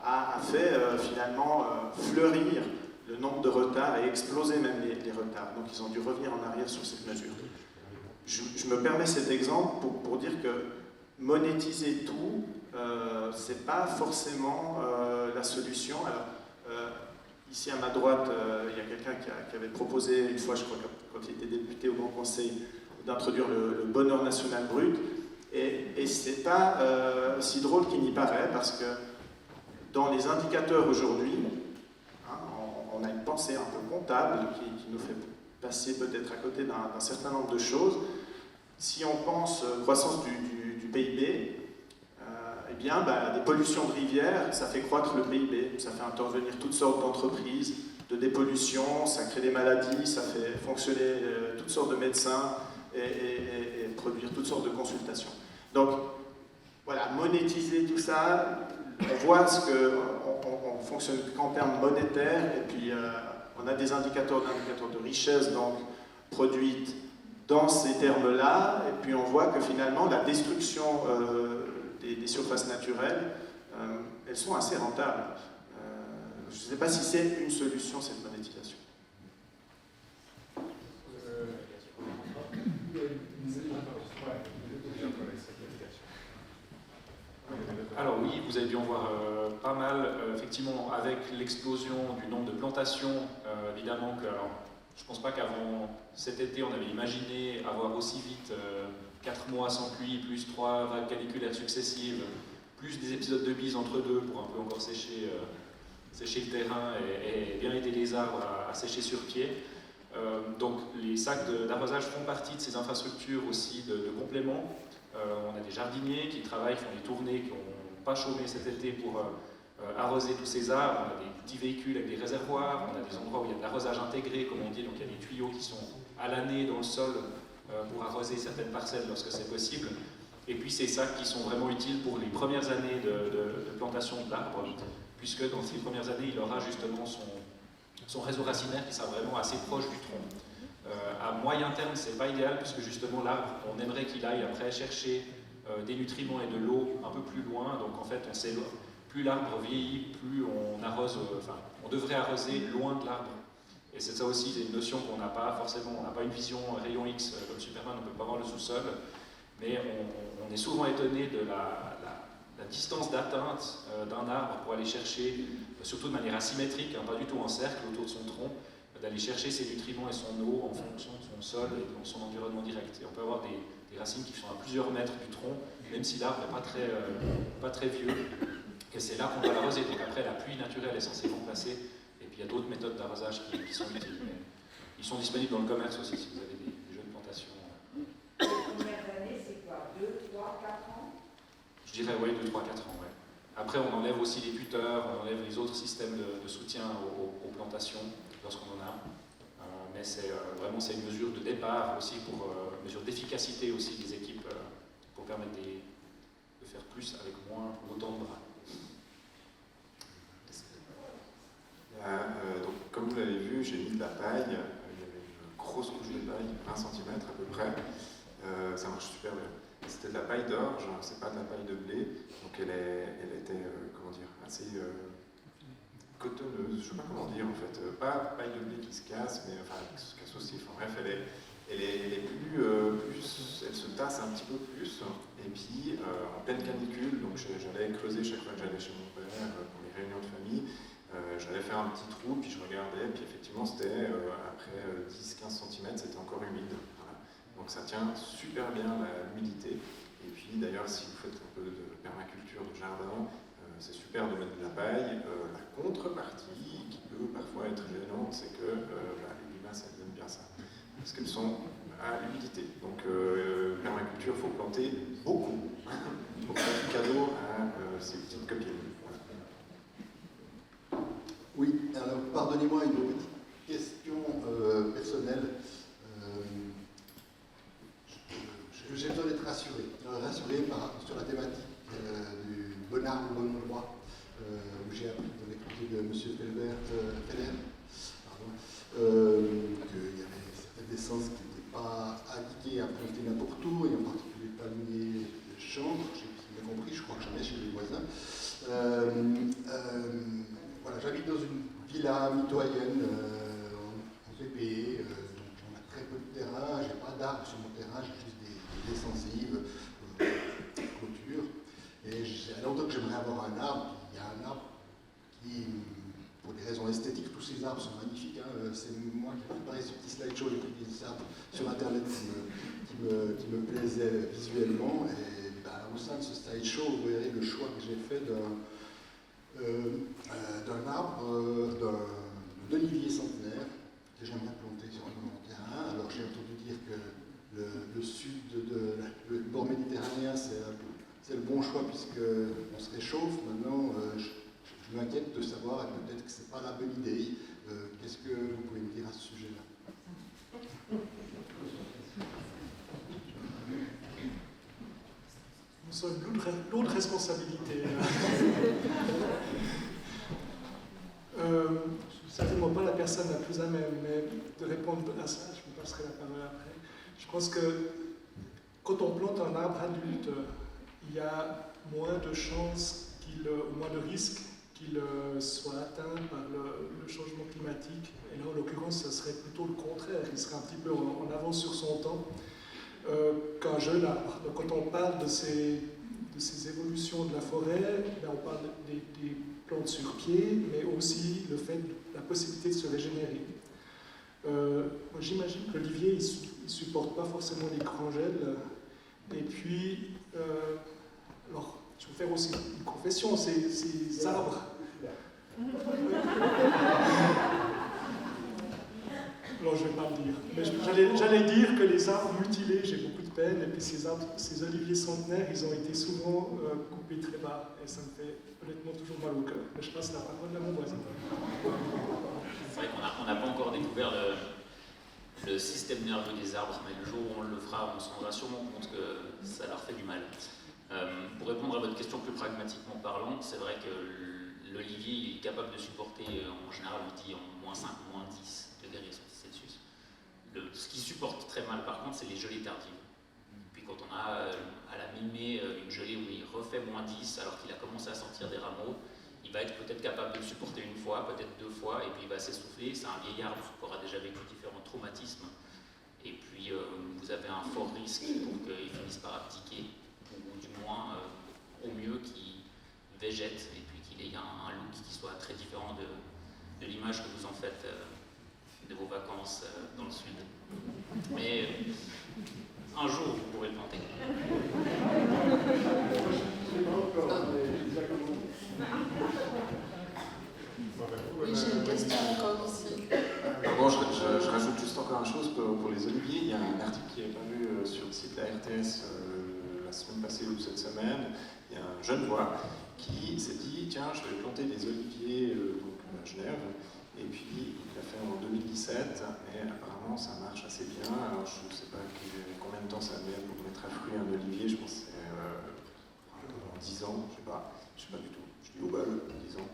a fait finalement fleurir le nombre de retards et exploser même les retards. Donc ils ont dû revenir en arrière sur cette mesure. Je me permets cet exemple pour dire que monétiser tout, c'est pas forcément la solution. Alors, ici à ma droite, il y a quelqu'un qui avait proposé une fois, je crois, quand il était député au Grand Conseil, d'introduire le bonheur national brut. Et c'est pas si drôle qu'il n'y paraît, parce que dans les indicateurs aujourd'hui, on a une pensée un peu comptable qui nous fait passer peut-être à côté d'un certain nombre de choses. Si on pense croissance du PIB, eh bien, des pollutions de rivières, ça fait croître le PIB, ça fait intervenir toutes sortes d'entreprises de dépollution, ça crée des maladies, ça fait fonctionner toutes sortes de médecins et produire toutes sortes de consultations. Donc, voilà, monétiser tout ça, on voit on fonctionne qu'en termes monétaires, et puis on a des indicateurs de richesse donc produite dans ces termes-là, et puis on voit que finalement la destruction des surfaces naturelles, elles sont assez rentables. Je ne sais pas si c'est une solution, cette monétisation. Alors oui, vous avez dû en voir pas mal. Effectivement, avec l'explosion du nombre de plantations, évidemment que... Alors, je ne pense pas qu'avant cet été, on avait imaginé avoir aussi vite 4 mois sans pluie, plus 3 vagues caniculaires successives, plus des épisodes de bise entre deux pour un peu encore sécher le terrain et bien aider les arbres à sécher sur pied. Donc les sacs d'arrosage font partie de ces infrastructures aussi de complément. On a des jardiniers qui travaillent, font des tournées, qui n'ont pas chômé cet été pour arroser tous ces arbres. On a des petits véhicules avec des réservoirs, on a des endroits où il y a de l'arrosage intégré, comme on dit, donc il y a des tuyaux qui sont à l'année dans le sol pour arroser certaines parcelles lorsque c'est possible. Et puis ces sacs qui sont vraiment utiles pour les premières années de plantation de l'arbre, puisque dans ces premières années, il aura justement son réseau racinaire qui sera vraiment assez proche du tronc. À moyen terme, c'est pas idéal, puisque justement l'arbre, on aimerait qu'il aille après chercher des nutriments et de l'eau un peu plus loin, donc en fait on sait plus l'arbre vieillit, plus on arrose, on devrait arroser loin de l'arbre. Et c'est ça aussi, c'est une notion qu'on n'a pas forcément, on n'a pas une vision rayon X comme Superman, on ne peut pas voir le sous-sol, mais on est souvent étonné de la distance d'atteinte d'un arbre pour aller chercher, surtout de manière asymétrique, pas du tout en cercle autour de son tronc, d'aller chercher ses nutriments et son eau en fonction de son sol et de son environnement direct. Et on peut avoir des racines qui sont à plusieurs mètres du tronc, même si l'arbre n'est pas très vieux. Et c'est là qu'on doit l'arroser. Donc après, la pluie naturelle est censée remplacer. Et puis il y a d'autres méthodes d'arrosage qui sont utiles. Mais ils sont disponibles dans le commerce aussi, si vous avez des jeunes plantations. Combien d'années, c'est quoi 2, 3, 4 ans? Je dirais oui, 2, 3, 4 ans. Ouais. Après, on enlève aussi les tuteurs, on enlève les autres systèmes de soutien aux plantations lorsqu'on en a. Mais c'est vraiment une mesure de départ aussi, pour une mesure d'efficacité aussi des équipes pour permettre de faire plus avec moins autant de bras. Donc, comme vous l'avez vu, j'ai mis de la paille. Il y avait une grosse couche de paille, 20 cm à peu près. Ça marche super bien. C'était de la paille d'orge, c'est pas de la paille de blé. Donc elle était, comment dire, assez cotonneuse, je sais pas comment dire en fait. Pas paille de blé qui se casse, mais enfin qui se casse aussi. Enfin bref, elle est plus, elle se tasse un petit peu plus. Et puis en pleine canicule, donc j'allais creuser chaque fois que j'allais chez mon père pour les réunions de famille. J'allais faire un petit trou, puis je regardais, puis effectivement c'était après 10-15 cm, c'était encore humide. Voilà. Donc ça tient super bien l'humidité. Et puis d'ailleurs, si vous faites un peu de permaculture de jardin, c'est super de mettre de la paille. La contrepartie, qui peut parfois être gênante, c'est que les limaces, elles aiment bien ça. Parce qu'elles sont à l'humidité. Donc, permaculture, il faut planter beaucoup pour faire du cadeau à ces petites copines. Voilà. Oui, alors pardonnez-moi une petite question personnelle. J'ai besoin d'être rassuré sur la thématique du bon arbre au bon endroit, où j'ai appris dans l'exposé de M. Feller qu'il y avait certaines essences qui n'étaient pas indiquées à planter n'importe où, et en particulier le palmier de chanvre, j'ai bien compris, je crois que j'en ai chez les voisins. Voilà, j'habite dans une villa mitoyenne en VPE, donc on a très peu de terrain, j'ai pas d'arbres sur mon terrain, j'ai juste des défensives, clôtures. Et j'ai longtemps que j'aimerais avoir un arbre. Il y a un arbre qui, pour des raisons esthétiques, tous ces arbres sont magnifiques. Hein. C'est moi qui ai préparé ce petit slideshow, j'ai pris des arbres sur internet qui me plaisaient visuellement. Et au sein de ce slideshow, vous verrez le choix que j'ai fait d'un arbre, d'olivier centenaire que j'aimerais planter sur mon terrain. Alors j'ai entendu dire que le sud, le bord méditerranéen, c'est le bon choix puisqu'on se réchauffe. Maintenant, je m'inquiète de savoir, et peut-être que ce n'est pas la bonne idée. Qu'est-ce que vous pouvez me dire à ce sujet-là? Nous sommes lourde responsabilité. Je ne suis certainement pas la personne la plus à même, mais de répondre à ça, je vous passerai la parole après. Je pense que quand on plante un arbre adulte, il y a moins de chances, ou moins de risques qu'il soit atteint par le changement climatique. Et là, en l'occurrence, ce serait plutôt le contraire. Il serait un petit peu en avance sur son temps qu'un jeune arbre. Donc, quand on parle de ces évolutions de la forêt, on parle des plantes sur pied, mais aussi la possibilité de se régénérer. Moi, j'imagine que l'olivier, il ne supporte pas forcément les grands gels. Et puis, alors, je vais faire aussi une confession, ces arbres. Alors, je ne vais pas le dire. Mais j'allais dire que les arbres mutilés, j'ai beaucoup de peine. Et puis, ces oliviers centenaires, ils ont été souvent coupés très bas. Et ça me fait honnêtement toujours mal au cœur. Mais je passe la parole à mon voisin. C'est vrai qu'on n'a pas encore découvert le système nerveux des arbres, mais le jour où on le fera, on se rendra sûrement compte que ça leur fait du mal. Pour répondre à votre question plus pragmatiquement parlant, c'est vrai que l'olivier est capable de supporter, en général, on dit en moins 5, moins 10 degrés Celsius. Ce qui supporte très mal, par contre, c'est les gelées tardives. Puis quand on a à la mi-mai une gelée où il refait moins 10 alors qu'il a commencé à sortir des rameaux, il va être peut-être capable de le supporter une fois, peut-être 2 fois, et puis il va s'essouffler. C'est un vieil arbre qui aura déjà vécu différents traumatismes. Et puis vous avez un fort risque pour qu'il finisse par abdiquer, ou du moins, au mieux, qu'il végète, et puis qu'il ait un look qui soit très différent de l'image que vous en faites de vos vacances dans le sud. Mais un jour, vous pourrez le planter. Oui, j'ai une question encore ici. Bon, je rajoute juste encore une chose pour les oliviers. Il y a un article qui est paru sur le site de la RTS la semaine passée ou cette semaine. Il y a un jeune voix qui s'est dit tiens, je vais planter des oliviers à Genève. Et puis il l'a fait en 2017 et apparemment ça marche assez bien. Alors je ne sais pas combien de temps ça met pour mettre à fruit un olivier. Je pense que c'est en 10 ans, je sais pas du tout. Je dis au bal, 10 ans.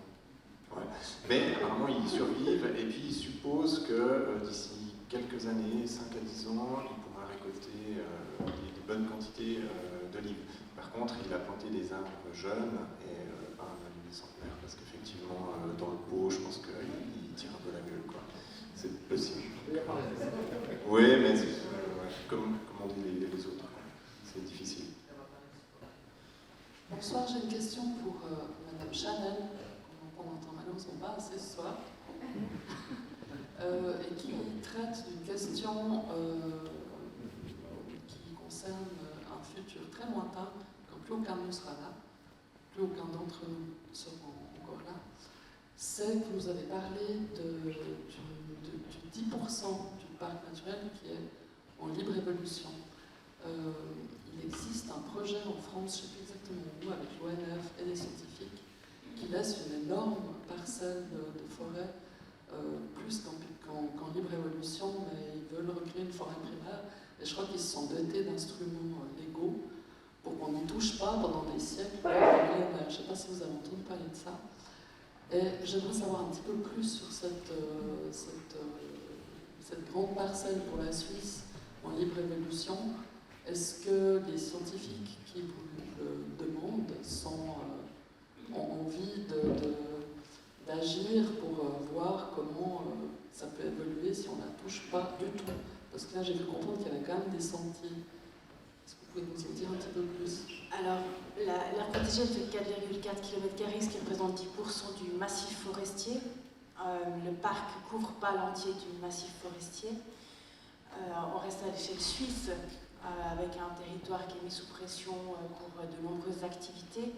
Ouais. Mais apparemment ils survivent et puis ils supposent que d'ici quelques années, 5 à 10 ans, il pourra récolter des bonnes quantités d'olives. Par contre, il a planté des arbres jeunes et pas un olivier centenaire parce qu'effectivement, dans le pot, je pense qu'il tire un peu la gueule, quoi. C'est possible. Oui, mais comme on dit les autres, c'est difficile. Bonsoir, j'ai une question pour Madame Chanel, qu'on n'entend malheureusement pas assez ce soir, et qui traite d'une question qui concerne un futur très lointain, quand plus aucun de nous sera là. plus aucun d'entre nous seront encore là, c'est que vous nous avez parlé du 10% du parc naturel qui est en libre évolution. Il existe un projet en France, je ne sais plus exactement où, avec l'ONF et des scientifiques, qui laisse une énorme parcelle de forêt, plus qu'en libre évolution, mais ils veulent recréer une forêt primaire. Et je crois qu'ils se sont dotés d'instruments légaux pour qu'on n'y touche pas pendant des siècles. Je ne sais pas si vous avez entendu parler de ça. Et j'aimerais savoir un petit peu plus sur cette grande parcelle pour la Suisse en libre évolution. Est-ce que les scientifiques qui vous le demandent ont envie d'agir pour voir comment ça peut évoluer si on ne la touche pas du tout? Parce que là, j'ai pu comprendre qu'il y avait quand même des sentiers. Est-ce que vous pouvez nous en dire un petit peu plus? Alors, l'aire protégée fait 4,4 km², ce qui représente 10% du massif forestier. Le parc ne couvre pas l'entier du massif forestier. On reste à l'échelle suisse, avec un territoire qui est mis sous pression pour de nombreuses activités.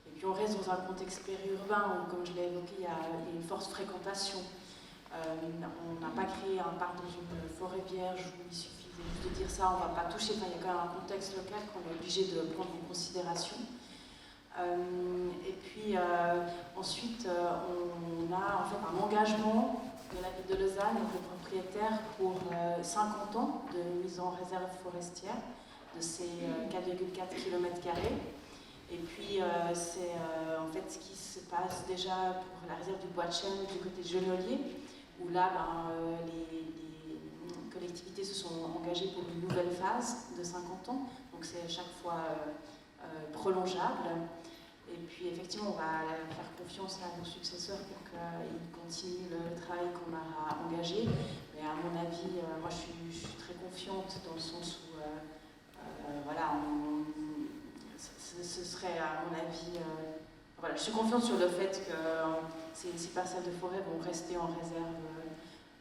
Et puis on reste dans un contexte périurbain où, comme je l'ai évoqué, il y a une forte fréquentation. On n'a pas créé un parc dans une forêt vierge où il suffisait juste de dire ça, on ne va pas toucher. Enfin, il y a quand même un contexte local qu'on est obligé de prendre en considération. Et puis ensuite, on a en fait un engagement de la ville de Lausanne, donc le propriétaire, pour 50 ans de mise en réserve forestière de ces 4,4 km². Et puis c'est en fait ce qui se passe déjà pour la réserve du Bois de Chêne du côté de Genolier, où là les collectivités se sont engagées pour une nouvelle phase de 50 ans, donc c'est à chaque fois prolongeable. Et puis effectivement, on va faire confiance à nos successeurs pour qu'ils continuent le travail qu'on a engagé. Mais à mon avis, moi je suis très confiante dans le sens où voilà, ce serait à mon avis... voilà, je suis confiante sur le fait que ces parcelles de forêt vont rester en réserve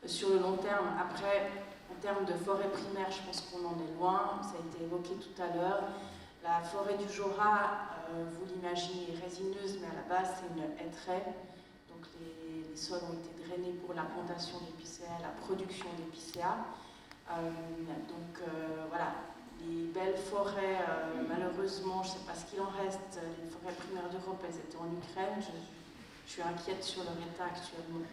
sur le long terme. Après, en termes de forêt primaire, je pense qu'on en est loin, ça a été évoqué tout à l'heure. La forêt du Jura, vous l'imaginez, résineuse, mais à la base c'est une hêtraie. Donc les sols ont été drainés pour la plantation d'épicéas, la production d'épicéas. Donc voilà, les belles forêts, malheureusement, je ne sais pas ce qu'il en reste, les forêts primaires d'Europe, elles étaient en Ukraine. Je suis inquiète sur leur état actuellement.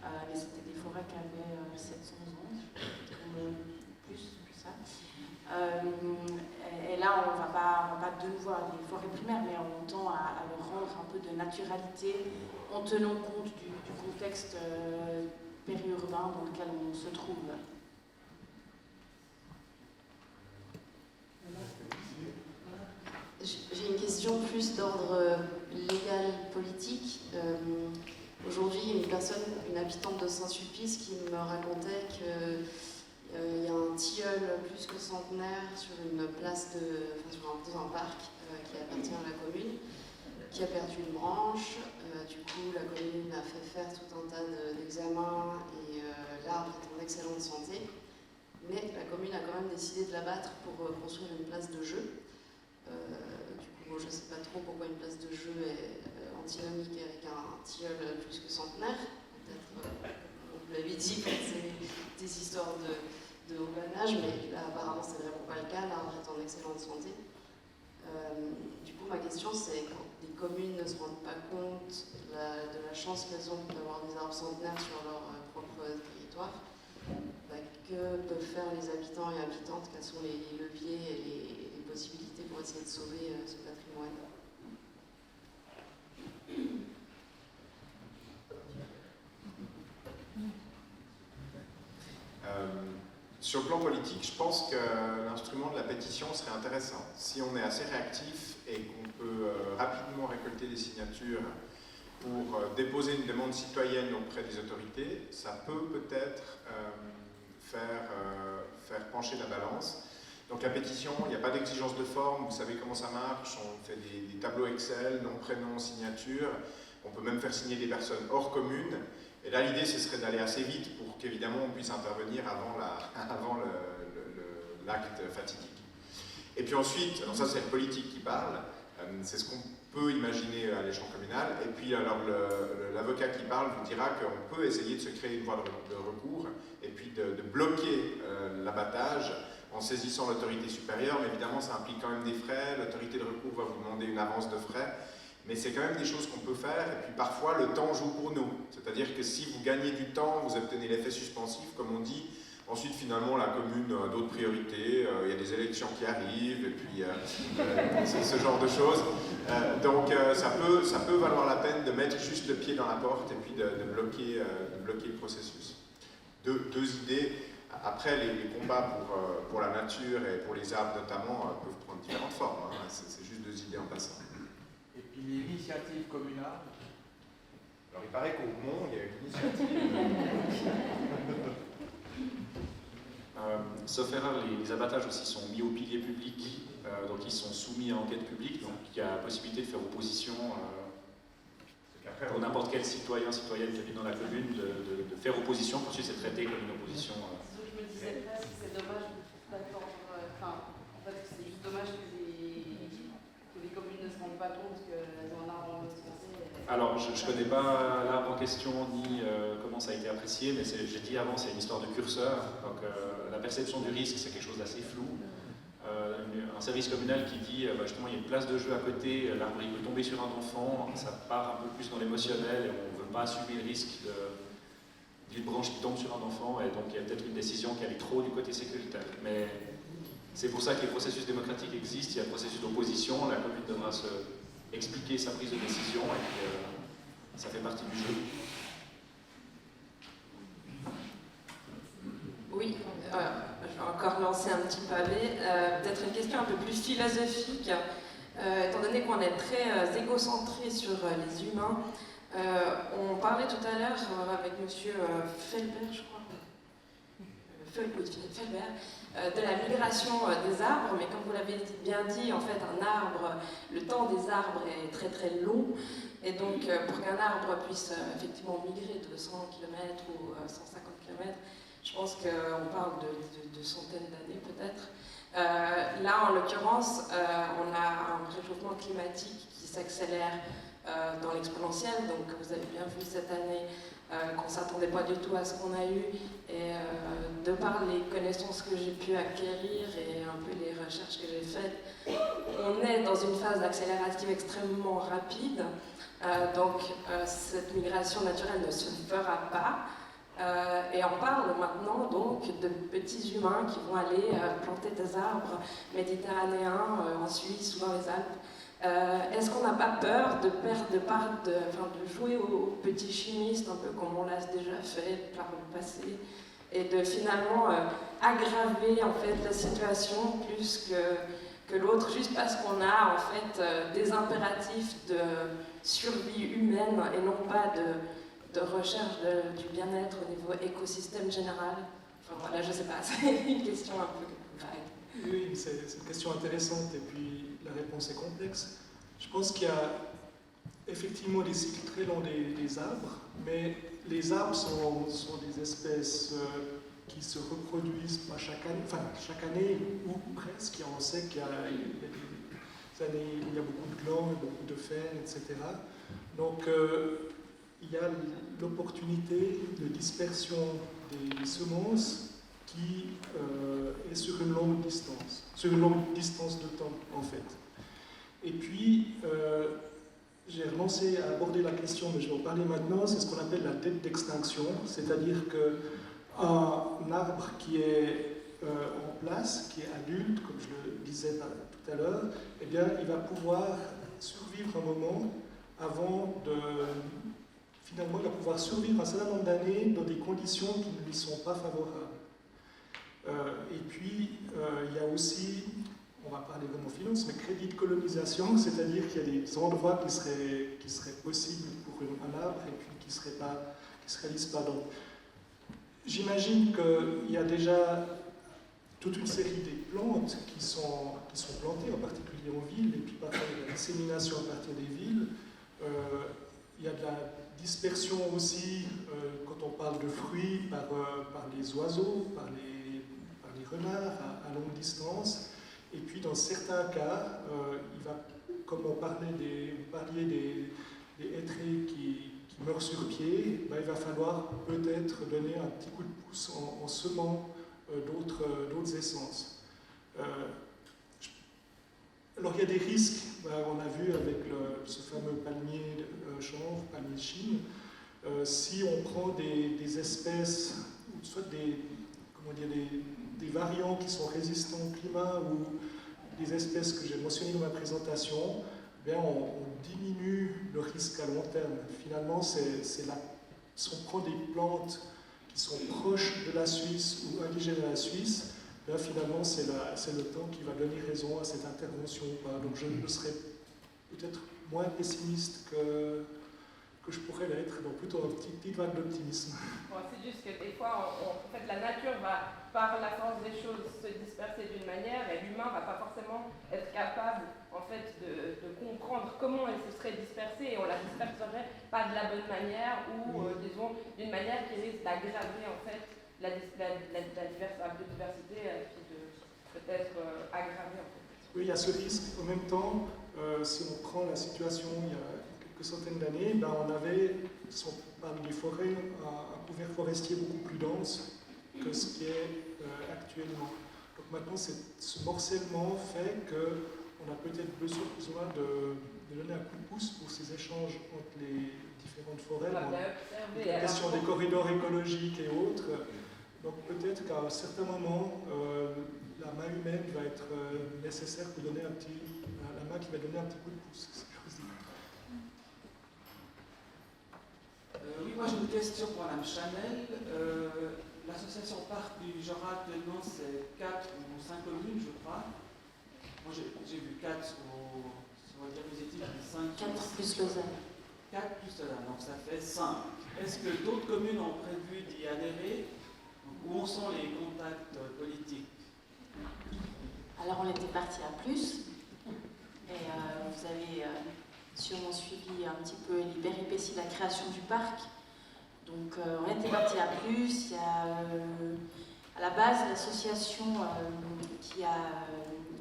Mais c'était des forêts qui avaient 700 ans, plus que ça. Et là, on ne va pas de nouveau avoir des forêts primaires, mais on tend à leur rendre un peu de naturalité en tenant compte du contexte périurbain dans lequel on se trouve. J'ai une question plus d'ordre légal, politique. Aujourd'hui, il y a une personne, une habitante de Saint-Sulpice, qui me racontait qu'il y a un tilleul plus que centenaire sur une place dans un parc qui appartient à la commune, qui a perdu une branche. Du coup, la commune a fait faire tout un tas d'examens et l'arbre est en excellente santé. Mais la commune a quand même décidé de l'abattre pour construire une place de jeu. Du coup, je ne sais pas trop pourquoi une place de jeu est antinomique avec un tilleul plus que centenaire. Peut-être, vous l'avez dit, c'est des histoires de haut âge, mais là apparemment c'est vraiment pas le cas, l'arbre est en excellente santé. Du coup, ma question c'est, quand les communes ne se rendent pas compte de la chance qu'elles ont d'avoir des arbres centenaires sur leur propre territoire, que peuvent faire les habitants et habitantes, quels sont les leviers et les possibilités pour essayer de sauver ce patrimoine? Sur le plan politique, je pense que l'instrument de la pétition serait intéressant. Si on est assez réactif et qu'on peut rapidement récolter des signatures pour déposer une demande citoyenne auprès des autorités, ça peut peut-être faire pencher la balance. Donc la pétition, il n'y a pas d'exigence de forme, vous savez comment ça marche, on fait des tableaux Excel, nom, prénom, signature, on peut même faire signer des personnes hors commune. Et là, l'idée, ce serait d'aller assez vite pour qu'évidemment on puisse intervenir avant l'acte fatidique. Et puis ensuite, alors ça c'est le politique qui parle, c'est ce qu'on peut imaginer à l'échelon communal. Et puis alors l'avocat qui parle vous dira qu'on peut essayer de se créer une voie de recours et puis de bloquer l'abattage en saisissant l'autorité supérieure, mais évidemment ça implique quand même des frais, l'autorité de recours va vous demander une avance de frais, mais c'est quand même des choses qu'on peut faire, et puis parfois le temps joue pour nous, c'est-à-dire que si vous gagnez du temps, vous obtenez l'effet suspensif, comme on dit, ensuite finalement la commune a d'autres priorités, il y a des élections qui arrivent, et puis ce genre de choses, donc ça peut valoir la peine de mettre juste le pied dans la porte, et puis de bloquer le processus. Deux idées. Après, les combats pour la nature et pour les arbres notamment peuvent prendre différentes formes. Hein. C'est juste deux idées en passant. Et puis l'initiative communale. Alors il paraît qu'au Mont, il y a une initiative. Sauf erreur, les abattages aussi sont mis au pilier public, donc ils sont soumis à enquête publique, donc il y a la possibilité de faire opposition pour n'importe quel citoyen, citoyenne qui habite dans la commune, de faire opposition, pour ensuite c'est traité comme une opposition. Je me disais presque que c'est dommage d'attendre, en fait c'est juste dommage que les communes ne se rendent pas compte qu'elles ont un arbre en mode français. Alors je ne connais pas l'arbre en question ni comment ça a été apprécié, mais j'ai dit avant c'est une histoire de curseur, donc la perception du risque c'est quelque chose d'assez flou. Un service communal qui dit justement il y a une place de jeu à côté, l'arbre il peut tomber sur un enfant, ça part un peu plus dans l'émotionnel et on ne veut pas assumer le risque d'une branche qui tombe sur un enfant, et donc il y a peut-être une décision qui allait trop du côté sécuritaire. Mais c'est pour ça que les processus démocratiques existent, il y a un processus d'opposition, la commune devra expliquer sa prise de décision, et puis ça fait partie du jeu. Oui, je vais encore lancer un petit pavé. Peut-être une question un peu plus philosophique, étant donné qu'on est très égocentré sur les humains. On parlait tout à l'heure avec M. Felbert, je crois, Felbert, de la migration des arbres, mais comme vous l'avez bien dit, en fait, un arbre, le temps des arbres est très très long, et donc pour qu'un arbre puisse effectivement migrer de 100 km ou 150 km, je pense qu'on parle de centaines d'années peut-être. Là, en l'occurrence, on a un réchauffement climatique qui s'accélère dans l'exponentiel, donc vous avez bien vu cette année qu'on ne s'attendait pas du tout à ce qu'on a eu, et de par les connaissances que j'ai pu acquérir et un peu les recherches que j'ai faites, on est dans une phase d'accélération extrêmement rapide, donc cette migration naturelle ne se fera pas. Et on parle maintenant donc de petits humains qui vont aller planter des arbres méditerranéens en Suisse ou dans les Alpes. Est-ce qu'on n'a pas peur de jouer aux petits chimistes, un peu comme on l'a déjà fait par le passé, et de finalement aggraver en fait la situation plus que l'autre, juste parce qu'on a en fait des impératifs de survie humaine et non pas de recherche du bien-être au niveau écosystème général? Enfin voilà, je sais pas, c'est une question un peu vague. Oui, c'est une question intéressante et puis la réponse est complexe. Je pense qu'il y a effectivement des cycles très longs des arbres, mais les arbres sont des espèces qui se reproduisent pas chaque année ou presque. On sait qu'il y a des années où il y a beaucoup de glands, beaucoup de fer, etc. Donc il y a l'opportunité de dispersion des semences qui est sur une longue distance de temps en fait. Et puis j'ai renoncé à aborder la question, mais je vais en parler maintenant, c'est ce qu'on appelle la dette d'extinction, c'est-à-dire qu'un arbre qui est en place, qui est adulte, comme je le disais tout à l'heure, eh bien il va pouvoir survivre un moment avant de... Finalement, il va pouvoir survivre un certain nombre d'années dans des conditions qui ne lui sont pas favorables. Et puis, il y a aussi, on va parler vraiment finance, mais crédit de colonisation, c'est-à-dire qu'il y a des endroits qui seraient possibles pour un arbre et puis qui ne se réalisent pas. Donc, j'imagine qu'il y a déjà toute une série des plantes qui sont plantées, en particulier en ville, et puis parfois il y a la dissémination à partir des villes. Il y a de la dispersion aussi, quand on parle de fruits, par les oiseaux, par les renards à longue distance. Et puis dans certains cas, il va comme vous parliez des hêtraies qui meurent sur pied, ben, il va falloir peut-être donner un petit coup de pouce en semant d'autres essences. Alors il y a des risques, ben, on a vu avec ce fameux palmier chanvre, palmier de Chine, si on prend des espèces, soit des variants qui sont résistants au climat ou des espèces que j'ai mentionnées dans ma présentation, bien on diminue le risque à long terme. Finalement, si on prend des plantes qui sont proches de la Suisse ou indigènes à la Suisse, bien finalement c'est le temps qui va donner raison à cette intervention. Donc je serais peut-être moins pessimiste que je pourrais l'être, donc plutôt un petit vague d'optimisme. Bon, c'est juste que des fois, en fait, la nature va, par la force des choses, se disperser d'une manière, et l'humain ne va pas forcément être capable, en fait, de comprendre comment elle se serait dispersée, et on la disperserait pas de la bonne manière, ou, disons, d'une manière qui risque d'aggraver, en fait, la biodiversité, puis de peut-être aggraver, en fait. Oui, il y a ce risque. En même temps, si on prend la situation il y a quelques centaines d'années, ben on avait, parmi les forêts, un couvert forestier beaucoup plus dense que ce qui est actuellement. Donc maintenant, ce morcellement fait qu'on a peut-être besoin de donner un coup de pouce pour ces échanges entre les différentes forêts, la question des corridors écologiques et autres. Donc peut-être qu'à un certain moment, la main humaine va être nécessaire pour donner la main qui va donner un petit coup de pouce. Oui, moi j'ai une question pour Mme Chanel. L'association Parc du Jura, actuellement, c'est 4 ou 5 communes, je crois. Moi j'ai vu 4 sur la diapositive, 5. 4 plus Lausanne. 4 plus Lausanne, donc ça fait 5. Est-ce que d'autres communes ont prévu d'y adhérer? Où en sont les contacts politiques? Alors on était parti à plus, et vous avez sûrement suivi un petit peu les péripéties de la création du parc. Donc on était parti à plus. Il y a à la base l'association qui a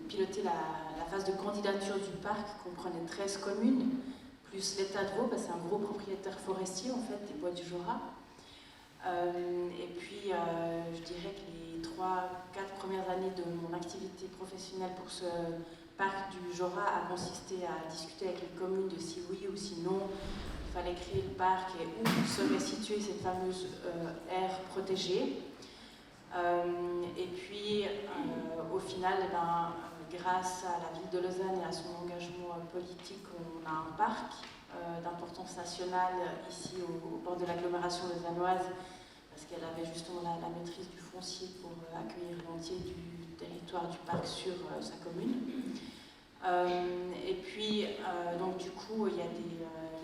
piloté la phase de candidature du parc comprenait 13 communes, plus l'État de Vaud, parce que c'est un gros propriétaire forestier en fait des bois du Jura. Et puis je dirais que les 3-4 premières années de mon activité professionnelle pour ce parc du Jura a consisté à discuter avec les communes de si oui ou si non il fallait créer le parc et où serait située cette fameuse aire protégée. Et puis au final, grâce à la ville de Lausanne et à son engagement politique, on a un parc d'importance nationale ici au bord de l'agglomération lausannoise, parce qu'elle avait justement la maîtrise du foncier pour accueillir l'entier du territoire du parc sur sa commune. Et puis, donc du coup, il y a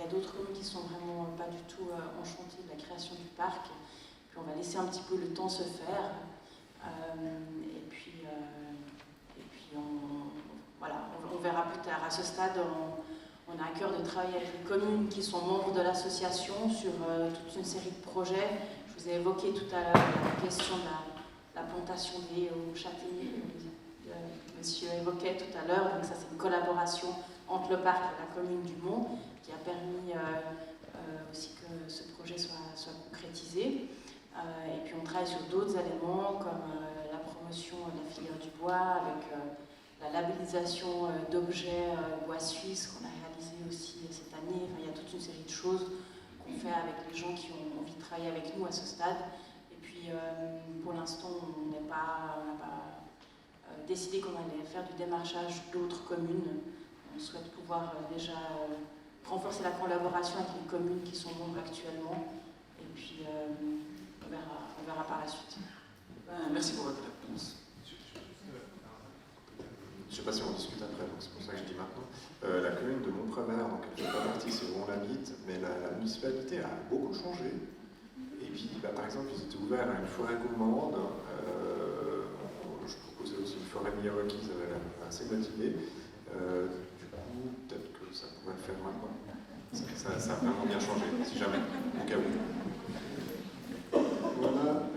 d'autres communes qui sont vraiment pas du tout enchantées de la création du parc. Puis on va laisser un petit peu le temps se faire. Et puis on verra plus tard. À ce stade, on a à cœur de travailler avec les communes qui sont membres de l'association sur toute une série de projets. Je vous ai évoqué tout à l'heure la question de la plantation des haies au châtaignier, que monsieur évoquait tout à l'heure. Donc ça, c'est une collaboration entre le parc et la commune du Mont qui a permis aussi que ce projet soit concrétisé. Et puis on travaille sur d'autres éléments comme la promotion de la filière du bois, avec la labellisation d'objets bois suisses qu'on a réalisé aussi cette année. Enfin, il y a toute une série de choses qu'on fait avec les gens qui ont envie de travailler avec nous à ce stade. Et puis pour l'instant, on n'a pas décidé qu'on allait faire du démarchage d'autres communes. On souhaite pouvoir déjà renforcer la collaboration avec les communes qui sont membres actuellement. Et puis on verra par la suite. Merci pour votre réponse. Je ne sais pas si on discute après, donc c'est pour ça que je dis maintenant. La commune de Montprévert, donc elle ne fait pas partie, c'est où on habite, mais la municipalité a beaucoup changé. Et puis, par exemple, ils étaient ouverts à une forêt gourmande. Je proposais aussi une forêt Miyawaki, ça avait l'air assez motivé. Du coup, peut-être que ça pourrait le faire maintenant. Ça a vraiment bien changé, si jamais, au cas où. Voilà.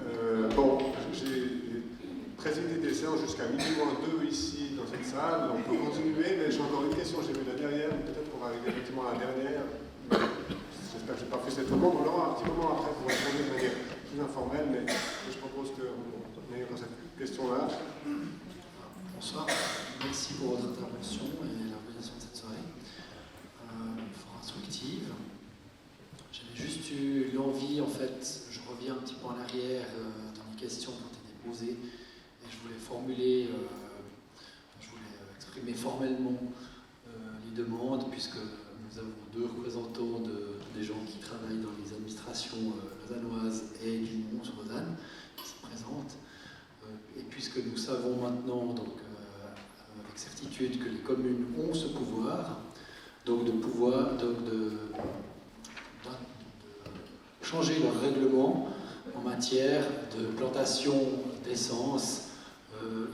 Bon, j'ai présidé des séances jusqu'à minuit moins 2 ici, dans cette salle. On peut continuer, mais j'ai encore une question. J'ai vu la dernière, peut-être qu'on va arriver effectivement à la dernière. J'espère que je n'ai pas fait cette demande. On l'aura un petit moment après pour répondre de manière plus informelle, mais je propose qu'on ait encore cette question-là. Bonsoir, merci pour votre intervention et l'organisation de cette soirée fort instructive. J'avais juste eu l'envie, en fait, je reviens un petit peu en arrière dans les questions qui ont été posées et je voulais formuler, je voulais exprimer formellement les demandes puisque nous avons deux représentants des gens qui travaillent dans les administrations lausannoises et du Mont sur Lausanne qui se présentent. Et puisque nous savons maintenant, donc, avec certitude, que les communes ont ce pouvoir, donc de changer leur règlement en matière de plantation d'essence,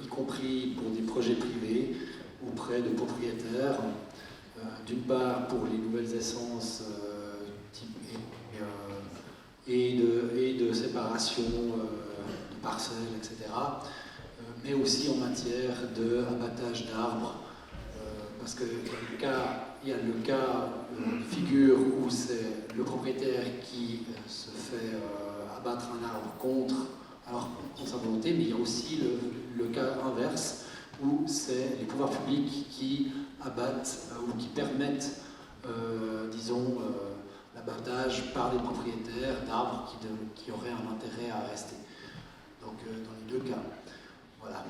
y compris pour des projets privés auprès de propriétaires, d'une part pour les nouvelles essences et de séparation de parcelles, etc., mais aussi en matière d'abattage d'arbres, parce qu'il y a le cas de figure où c'est le propriétaire qui se fait abattre un arbre contre sa volonté, mais il y a aussi le cas inverse où c'est les pouvoirs publics qui abattent ou qui permettent, disons, l'abattage par des propriétaires d'arbres qui auraient un intérêt à rester. Donc dans les deux cas. Voilà.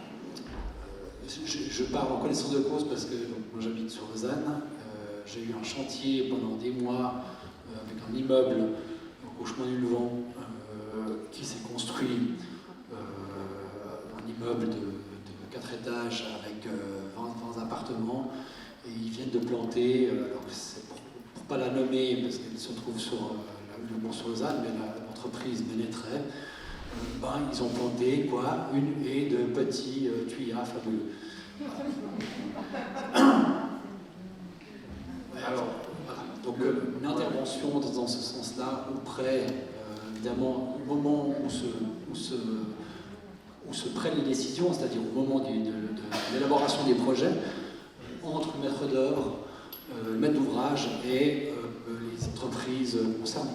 Je parle en connaissance de cause parce que moi j'habite sur Lausanne. J'ai eu un chantier pendant des mois avec un immeuble au chemin du Levant qui s'est construit, un immeuble de 4 étages avec 20 appartements, et ils viennent de planter, alors c'est pour pas la nommer parce qu'elle se trouve sur le Mont sur Lausanne, mais l'entreprise Ménétrait, ils ont planté une haie de petits tuyas fabuleux. Alors, voilà. Donc une intervention dans ce sens-là, auprès, évidemment, au moment où se prennent les décisions, c'est-à-dire au moment de l'élaboration des projets, entre le maître d'œuvre, le maître d'ouvrage et les entreprises concernées.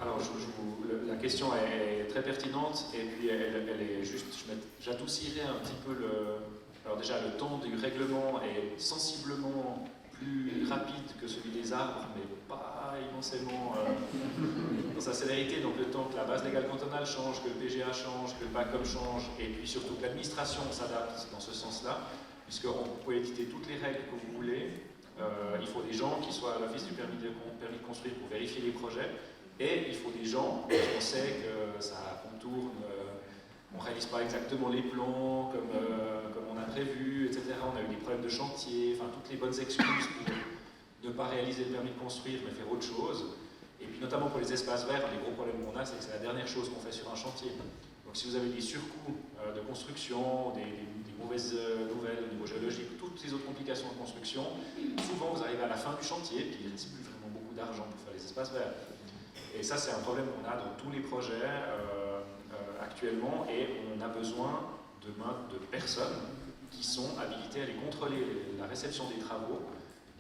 Alors, la question est très pertinente et puis elle est juste, j'adoucirais un petit peu alors déjà le temps du règlement est sensiblement plus rapide que celui des arbres, mais pas immensément dans sa célérité, donc le temps que la base légale cantonale change, que le PGA change, que le BACOM change, et puis surtout que l'administration s'adapte dans ce sens-là, puisqu'on peut éditer toutes les règles que vous voulez, il faut des gens qui soient à l'office du permis de construire pour vérifier les projets, et il faut des gens, on sait que ça contourne, on ne réalise pas exactement les plans comme on a prévu, etc. On a eu des problèmes de chantier, enfin toutes les bonnes excuses pour ne pas réaliser le permis de construire mais faire autre chose. Et puis notamment pour les espaces verts, les gros problèmes qu'on a, c'est que c'est la dernière chose qu'on fait sur un chantier. Donc si vous avez des surcoûts de construction, des mauvaises nouvelles au niveau géologique, toutes les autres complications de construction, souvent vous arrivez à la fin du chantier et puis il ne reste plus vraiment beaucoup d'argent pour faire les espaces verts. Et ça, c'est un problème qu'on a dans tous les projets actuellement, et on a besoin de personnes qui sont habilitées à les contrôler la réception des travaux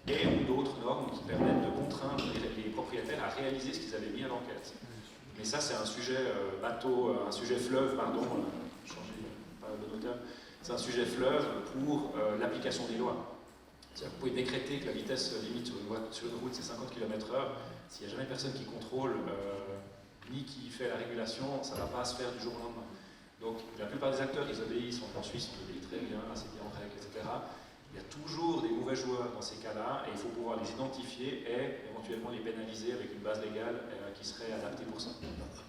et d'autres normes qui permettent de contraindre les propriétaires à réaliser ce qu'ils avaient mis à l'enquête. Mais ça, c'est un sujet un sujet fleuve, pardon, changer pas le bon auteur, c'est un sujet fleuve pour l'application des lois. C'est-à-dire que vous pouvez décréter que la vitesse limite sur une route c'est 50 km/h, s'il n'y a jamais personne qui contrôle ni qui fait la régulation, ça ne va pas se faire du jour au lendemain. Donc la plupart des acteurs, ils obéissent, en Suisse, ils obéissent très bien, c'est bien en règle, etc. Il y a toujours des mauvais joueurs dans ces cas-là, et il faut pouvoir les identifier et éventuellement les pénaliser avec une base légale qui serait adaptée pour ça.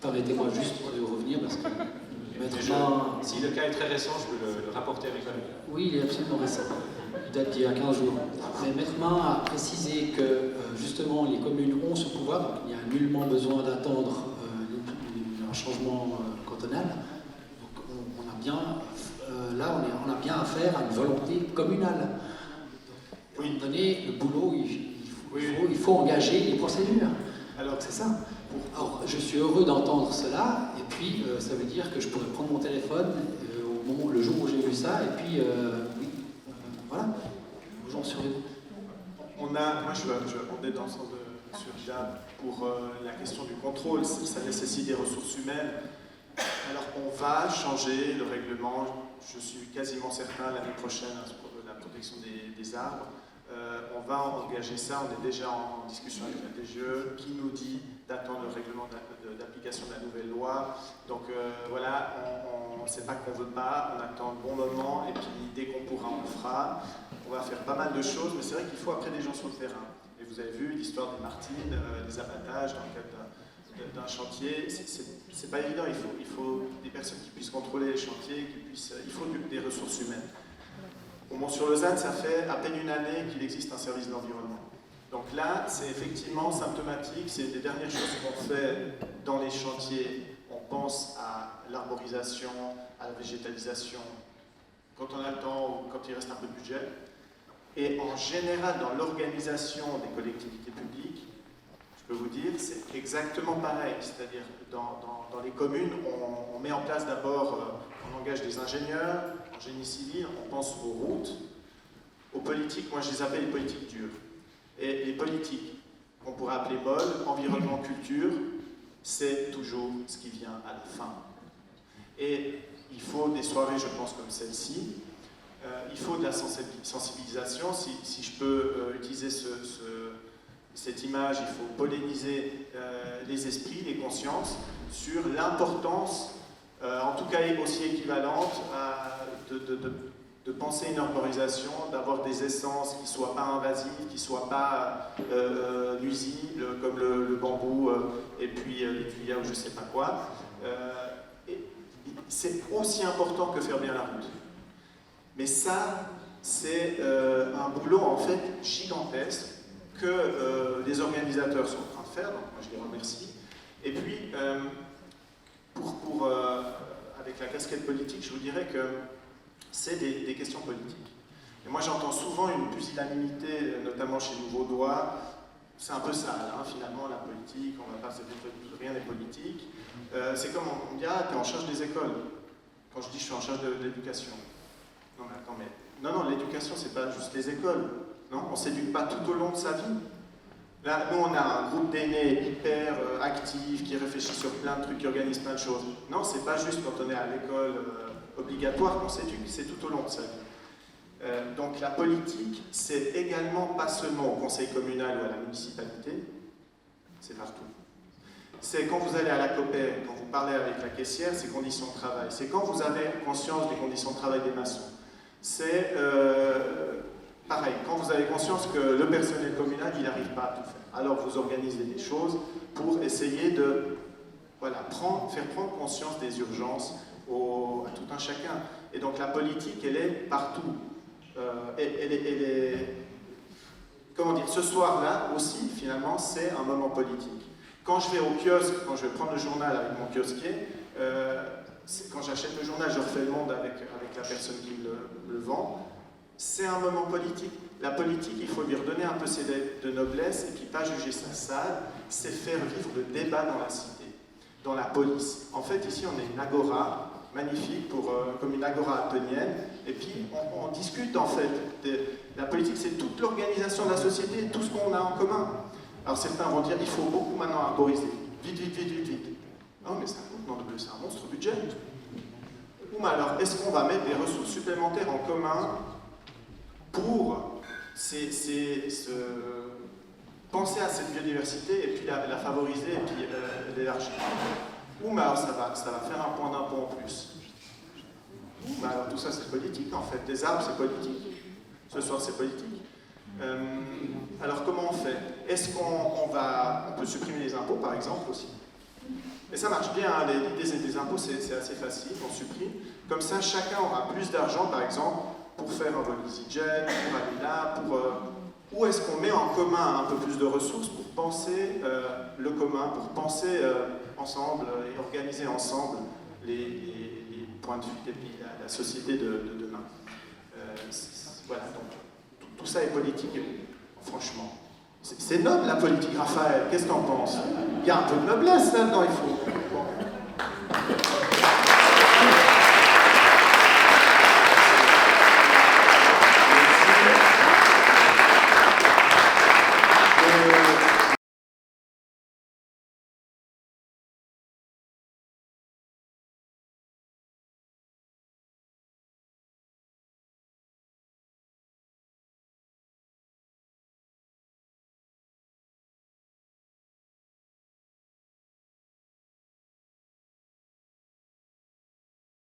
Permettez-moi juste de revenir, parce que si le cas est très récent, je peux le rapporter avec la loi. Oui, il est absolument récent. Il date d'il y a 15 jours. Mais Maître Main a précisé que justement les communes ont ce pouvoir, donc il n'y a nullement besoin d'attendre un changement cantonal. Donc on a bien, on a bien affaire à une volonté communale. À un moment donné, le boulot, il faut engager les procédures. Alors c'est ça. Alors, je suis heureux d'entendre cela, et puis ça veut dire que je pourrais prendre mon téléphone au le jour où j'ai vu ça, et puis voilà, j'en suis arrivé. Moi je vais aborder dans le sens sur Jade pour la question du contrôle, si ça nécessite des ressources humaines. Alors on va changer le règlement, je suis quasiment certain l'année prochaine pour la protection des arbres. On va engager ça, on est déjà en discussion avec la DGE qui nous dit d'attendre le règlement d'application de la nouvelle loi. Donc voilà, c'est pas qu'on veut pas, on attend le bon moment et puis dès qu'on pourra on le fera. On va faire pas mal de choses, mais c'est vrai qu'il faut après des gens sur le terrain. Et vous avez vu l'histoire des Martines, des abattages dans le cadre d'un chantier, c'est pas évident, il faut des personnes qui puissent contrôler les chantiers, il faut des ressources humaines. Au Mont-sur-Lausanne, ça fait à peine une année qu'il existe un service de l'environnement. Donc là, c'est effectivement symptomatique, c'est des dernières choses qu'on fait dans les chantiers. On pense à l'arborisation, à la végétalisation, quand on a le temps ou quand il reste un peu de budget. Et en général, dans l'organisation des collectivités publiques, je peux vous dire, c'est exactement pareil. C'est-à-dire, dans les communes, on met en place d'abord, on engage des ingénieurs, en génie civil, on pense aux routes, aux politiques, moi je les appelle les politiques dures. Et les politiques, qu'on pourrait appeler molles, environnement, culture, c'est toujours ce qui vient à la fin. Et il faut des soirées, je pense, comme celle-ci. Il faut de la sensibilisation. Si je peux utiliser cette image, il faut polliniser les esprits, les consciences sur l'importance, en tout cas aussi équivalente, de penser une arborisation, d'avoir des essences qui ne soient pas invasives, qui ne soient pas nuisibles, comme le bambou et puis les tuyas ou je ne sais pas quoi. C'est aussi important que faire bien la route. Mais ça, c'est un boulot en fait gigantesque que les organisateurs sont en train de faire, donc moi je les remercie. Et puis, avec la casquette politique, je vous dirais que c'est des questions politiques. Et moi j'entends souvent une pusillanimité, notamment chez Nouveau Doigt. C'est un peu sale, hein, finalement, la politique, on va pas se dire que rien n'est politique. C'est comme on me dit, ah, tu es en charge des écoles. Quand je dis je suis en charge de l'éducation. Non, mais attends, non, l'éducation, c'est pas juste les écoles. Non, on ne s'éduque pas tout au long de sa vie. Là, nous, on a un groupe d'aînés hyper actifs, qui réfléchissent sur plein de trucs, qui organisent plein de choses. Non, c'est pas juste quand on est à l'école obligatoire qu'on s'éduque, c'est tout au long de sa vie. Donc la politique, c'est également pas seulement au conseil communal ou à la municipalité, c'est partout. C'est quand vous allez à la COPER, quand vous parlez avec la caissière, c'est conditions de travail. C'est quand vous avez conscience des conditions de travail des maçons. C'est pareil, quand vous avez conscience que le personnel communal, il n'arrive pas à tout faire. Alors vous organisez des choses pour essayer de faire prendre conscience des urgences à tout un chacun. Et donc la politique, elle est partout. Elle est comment dire, ce soir-là aussi, finalement, c'est un moment politique. Quand je vais au kiosque, quand je vais prendre le journal avec mon kiosquier, quand j'achète le journal, je refais le monde avec la personne qui me le vend, c'est un moment politique. La politique, il faut lui redonner un peu ses lettres de noblesse et puis pas juger ça sale, c'est faire vivre le débat dans la cité, dans la police. En fait, ici, on est une agora magnifique, comme une agora athénienne, et puis on discute en fait. La politique, c'est toute l'organisation de la société, tout ce qu'on a en commun. Alors certains vont dire, il faut beaucoup maintenant arboriser. Vite. Non, mais c'est un monstre budget. Ou alors, est-ce qu'on va mettre des ressources supplémentaires en commun pour penser à cette biodiversité et puis la favoriser et puis l'élargir? Ou alors ça va faire un point d'impôt en plus. Alors tout ça c'est politique en fait. Des arbres c'est politique. Ce soir c'est politique. Alors comment on fait? Est-ce qu'on peut supprimer les impôts par exemple aussi? Et ça marche bien, hein, l'idée des impôts c'est assez facile, on supprime. Comme ça chacun aura plus d'argent par exemple pour faire un vol EasyJet, pour aller là, où est-ce qu'on met en commun un peu plus de ressources pour penser le commun, pour penser ensemble et organiser ensemble les points de vue et puis la société de demain. Voilà, donc tout ça est politique, franchement. C'est noble la politique, Raphaël, qu'est-ce que t'en penses? Il y a un peu de noblesse là-dedans, il faut.